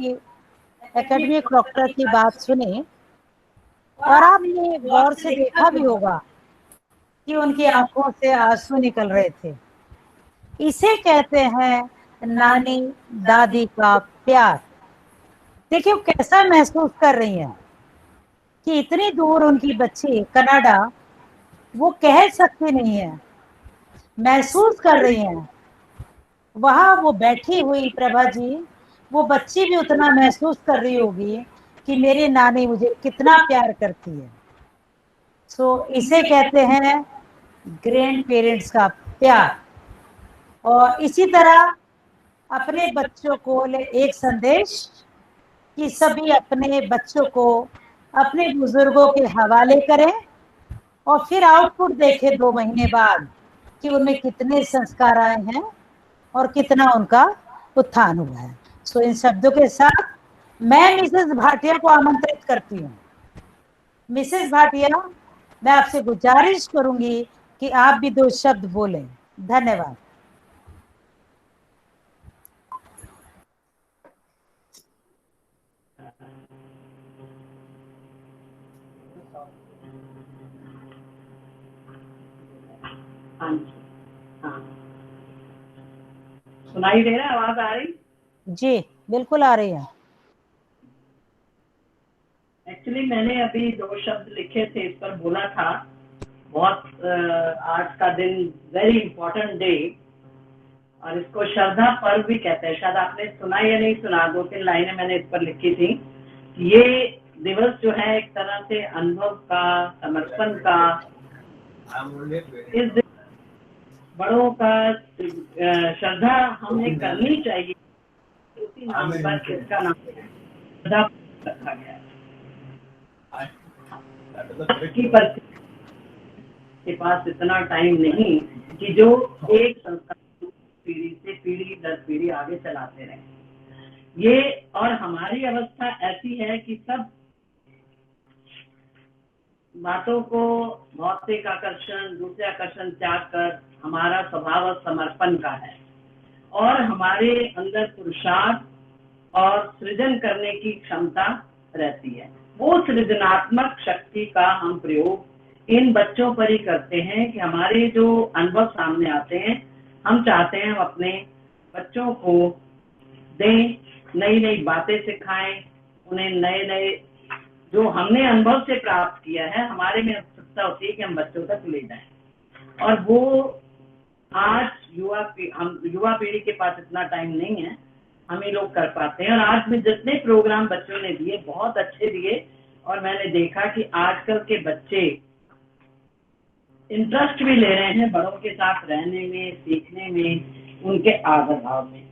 academic doctor की बात सुनी और आपने गौर से देखा भी होगा कि उनकी आंखों से आंसू निकल रहे थे। इसे कहते हैं नानी दादी का प्यार। देखिए कैसा महसूस कर रही हैं कि इतनी दूर उनकी बच्ची कनाडा, वो कह सकती नहीं है, महसूस कर रही हैं। वहाँ वो बैठी हुई प्रभा जी, वो बच्ची भी उतना महसूस कर रही होगी कि मेरी नानी मुझे कितना प्यार करती है। सो इसे कहते हैं ग्रैंड पेरेंट्स का प्यार। और इसी तरह अपने बच्चों को एक संदेश कि सभी अपने बच्चों को अपने बुजुर्गों के हवाले करें और फिर आउटपुट देखें 2 महीने बाद कि उनमें कितने संस्कार आए हैं और कितना उनका उत्थान हुआ है। सो इन शब्दों के साथ मैं मिसेस भाटिया को आमंत्रित करती हूँ। मिसेस भाटिया, मैं आपसे गुजारिश करूंगी कि आप भी 2 शब्द बोलें। धन्यवाद। हाँ जी, हाँ सुनाई दे रहा है, आवाज आ रही? जी बिल्कुल आ रही है। एक्चुअली मैंने अभी 2 शब्द लिखे थे, इस पर बोला था। बहुत आज का दिन वेरी इंपॉर्टेंट डे, और इसको श्रद्धा पर्व भी कहते हैं। शायद आपने सुना या नहीं सुना, 2-3 लाइनें मैंने इस पर लिखी थी। ये दिवस जो है एक तरह से अनुभव का, समर्पण का, इस दिन बड़ों का श्रद्धा हमें करनी चाहिए। उसी नाम पर इसका नाम श्रद्धा रखा गया है। के पास इतना टाइम नहीं कि जो एक संस्कार पीढ़ी से पीढ़ी दर पीढ़ी आगे चलाते रहे। ये और हमारी अवस्था ऐसी है कि सब बातों को, भौतिक आकर्षण, दूसरे आकर्षण त्याग कर हमारा स्वभाव समर्पण का है, और हमारे अंदर पुरुषार्थ और सृजन करने की क्षमता रहती है। वो सृजनात्मक शक्ति का हम प्रयोग इन बच्चों पर ही करते हैं कि हमारे जो अनुभव सामने आते हैं, हम चाहते हैं हम अपने बच्चों को दें, नई नई बातें सिखाएं, उन्हें नए नए जो हमने अनुभव से प्राप्त किया है, हमारे में उत्सुकता होती है कि हम बच्चों तक ले जाएं। और वो आज युवा पीढ़ी के पास इतना टाइम नहीं है, हम ही लोग कर पाते हैं। और आज में जितने प्रोग्राम बच्चों ने दिए, बहुत अच्छे दिए, और मैंने देखा कि आजकल के बच्चे इंटरेस्ट भी ले रहे हैं बड़ों के साथ रहने में, सीखने में, उनके आदर भाव में।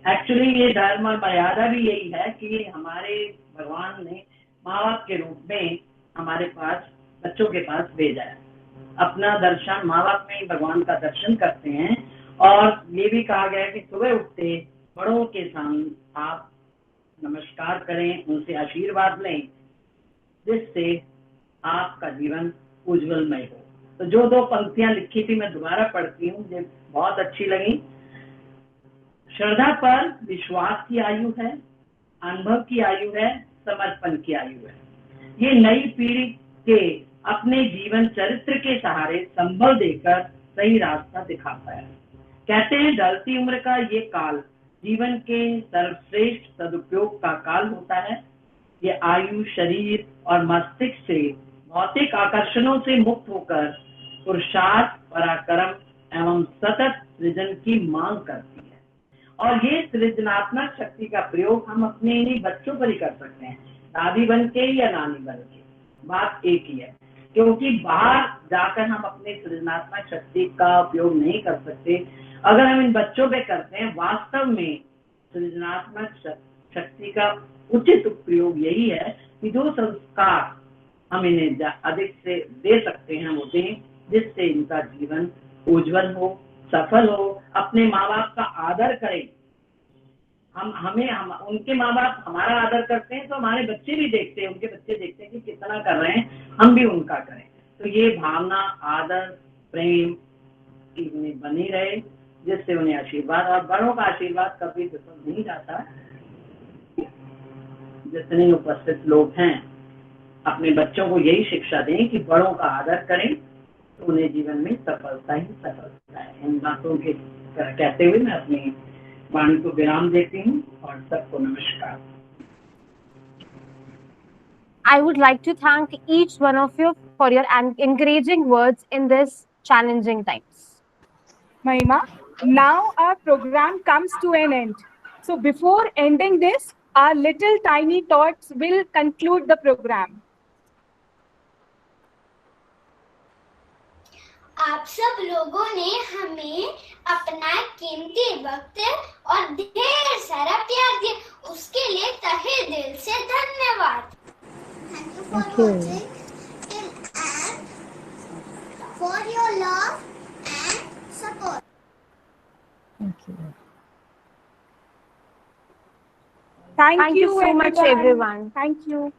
एक्चुअली ये धर्म और मर्यादा भी यही है कि हमारे भगवान ने माँ बाप के रूप में हमारे पास, बच्चों के पास भेजा है। अपना दर्शन माँ बाप में ही भगवान का दर्शन करते हैं। और ये भी कहा गया है कि सुबह उठते बड़ों के सामने आप नमस्कार करें, उनसे आशीर्वाद लें, जिससे आपका जीवन उज्जवलमय हो। तो जो 2 पंक्तियां लिखी थी मैं दोबारा पढ़ती हूँ, मुझे बहुत अच्छी लगी। श्रद्धा पर विश्वास की आयु है, अनुभव की आयु है, समर्पण की आयु है। ये नई पीढ़ी के अपने जीवन चरित्र के सहारे संबल देकर सही रास्ता दिखाता है। कहते हैं ढलती उम्र का ये काल जीवन के सर्वश्रेष्ठ सदुपयोग का काल होता है। ये आयु शरीर और मस्तिष्क से भौतिक आकर्षणों से मुक्त होकर पुरुषार्थ, पराक्रम एवं सतत सृजन की मांग करती है। और ये सृजनात्मक शक्ति का प्रयोग हम अपने इन्हीं बच्चों पर ही कर सकते हैं, दादी बन के या नानी बन के, बात एक ही है। क्योंकि बाहर जाकर हम अपनी सृजनात्मक शक्ति का उपयोग नहीं कर सकते। अगर हम इन बच्चों पे करते हैं, वास्तव में सृजनात्मक शक्ति का उचित उपयोग यही है कि जो संस्कार हम इन्हें अधिक से दे सकते हैं वो दें, जिससे इनका जीवन उज्जवल हो, सफल हो। अपने माँ बाप का आदर करें। हम उनके माँ बाप हमारा आदर करते हैं तो हमारे बच्चे भी देखते हैं, उनके बच्चे देखते हैं कि कितना कर रहे हैं, हम भी उनका करें। तो ये भावना आदर प्रेम की उन्हें बनी रहे, जिससे उन्हें आशीर्वाद, और बड़ों का आशीर्वाद कभी विफल नहीं जाता। जितने उपस्थित लोग हैं अपने बच्चों को यही शिक्षा दें कि बड़ों का आदर करें, तो उन्हें जीवन में सफलता ही सफलता है। इन बातों के कहते हुए मैं अपनी वाणी को विराम देती हूँ और सबको नमस्कार। I would like to thank each one of you for your encouraging words in this challenging times. Mahima, now our program comes to an end. So before ending this, our little tiny thoughts will conclude the program. आप सब लोगों ने हमें अपना कीमती वक्त और ढेर सारा प्यार दिया, उसके लिए तहे दिल से धन्यवाद। Thank you for watching and for your love and support. Thank you so much, everyone. Thank you.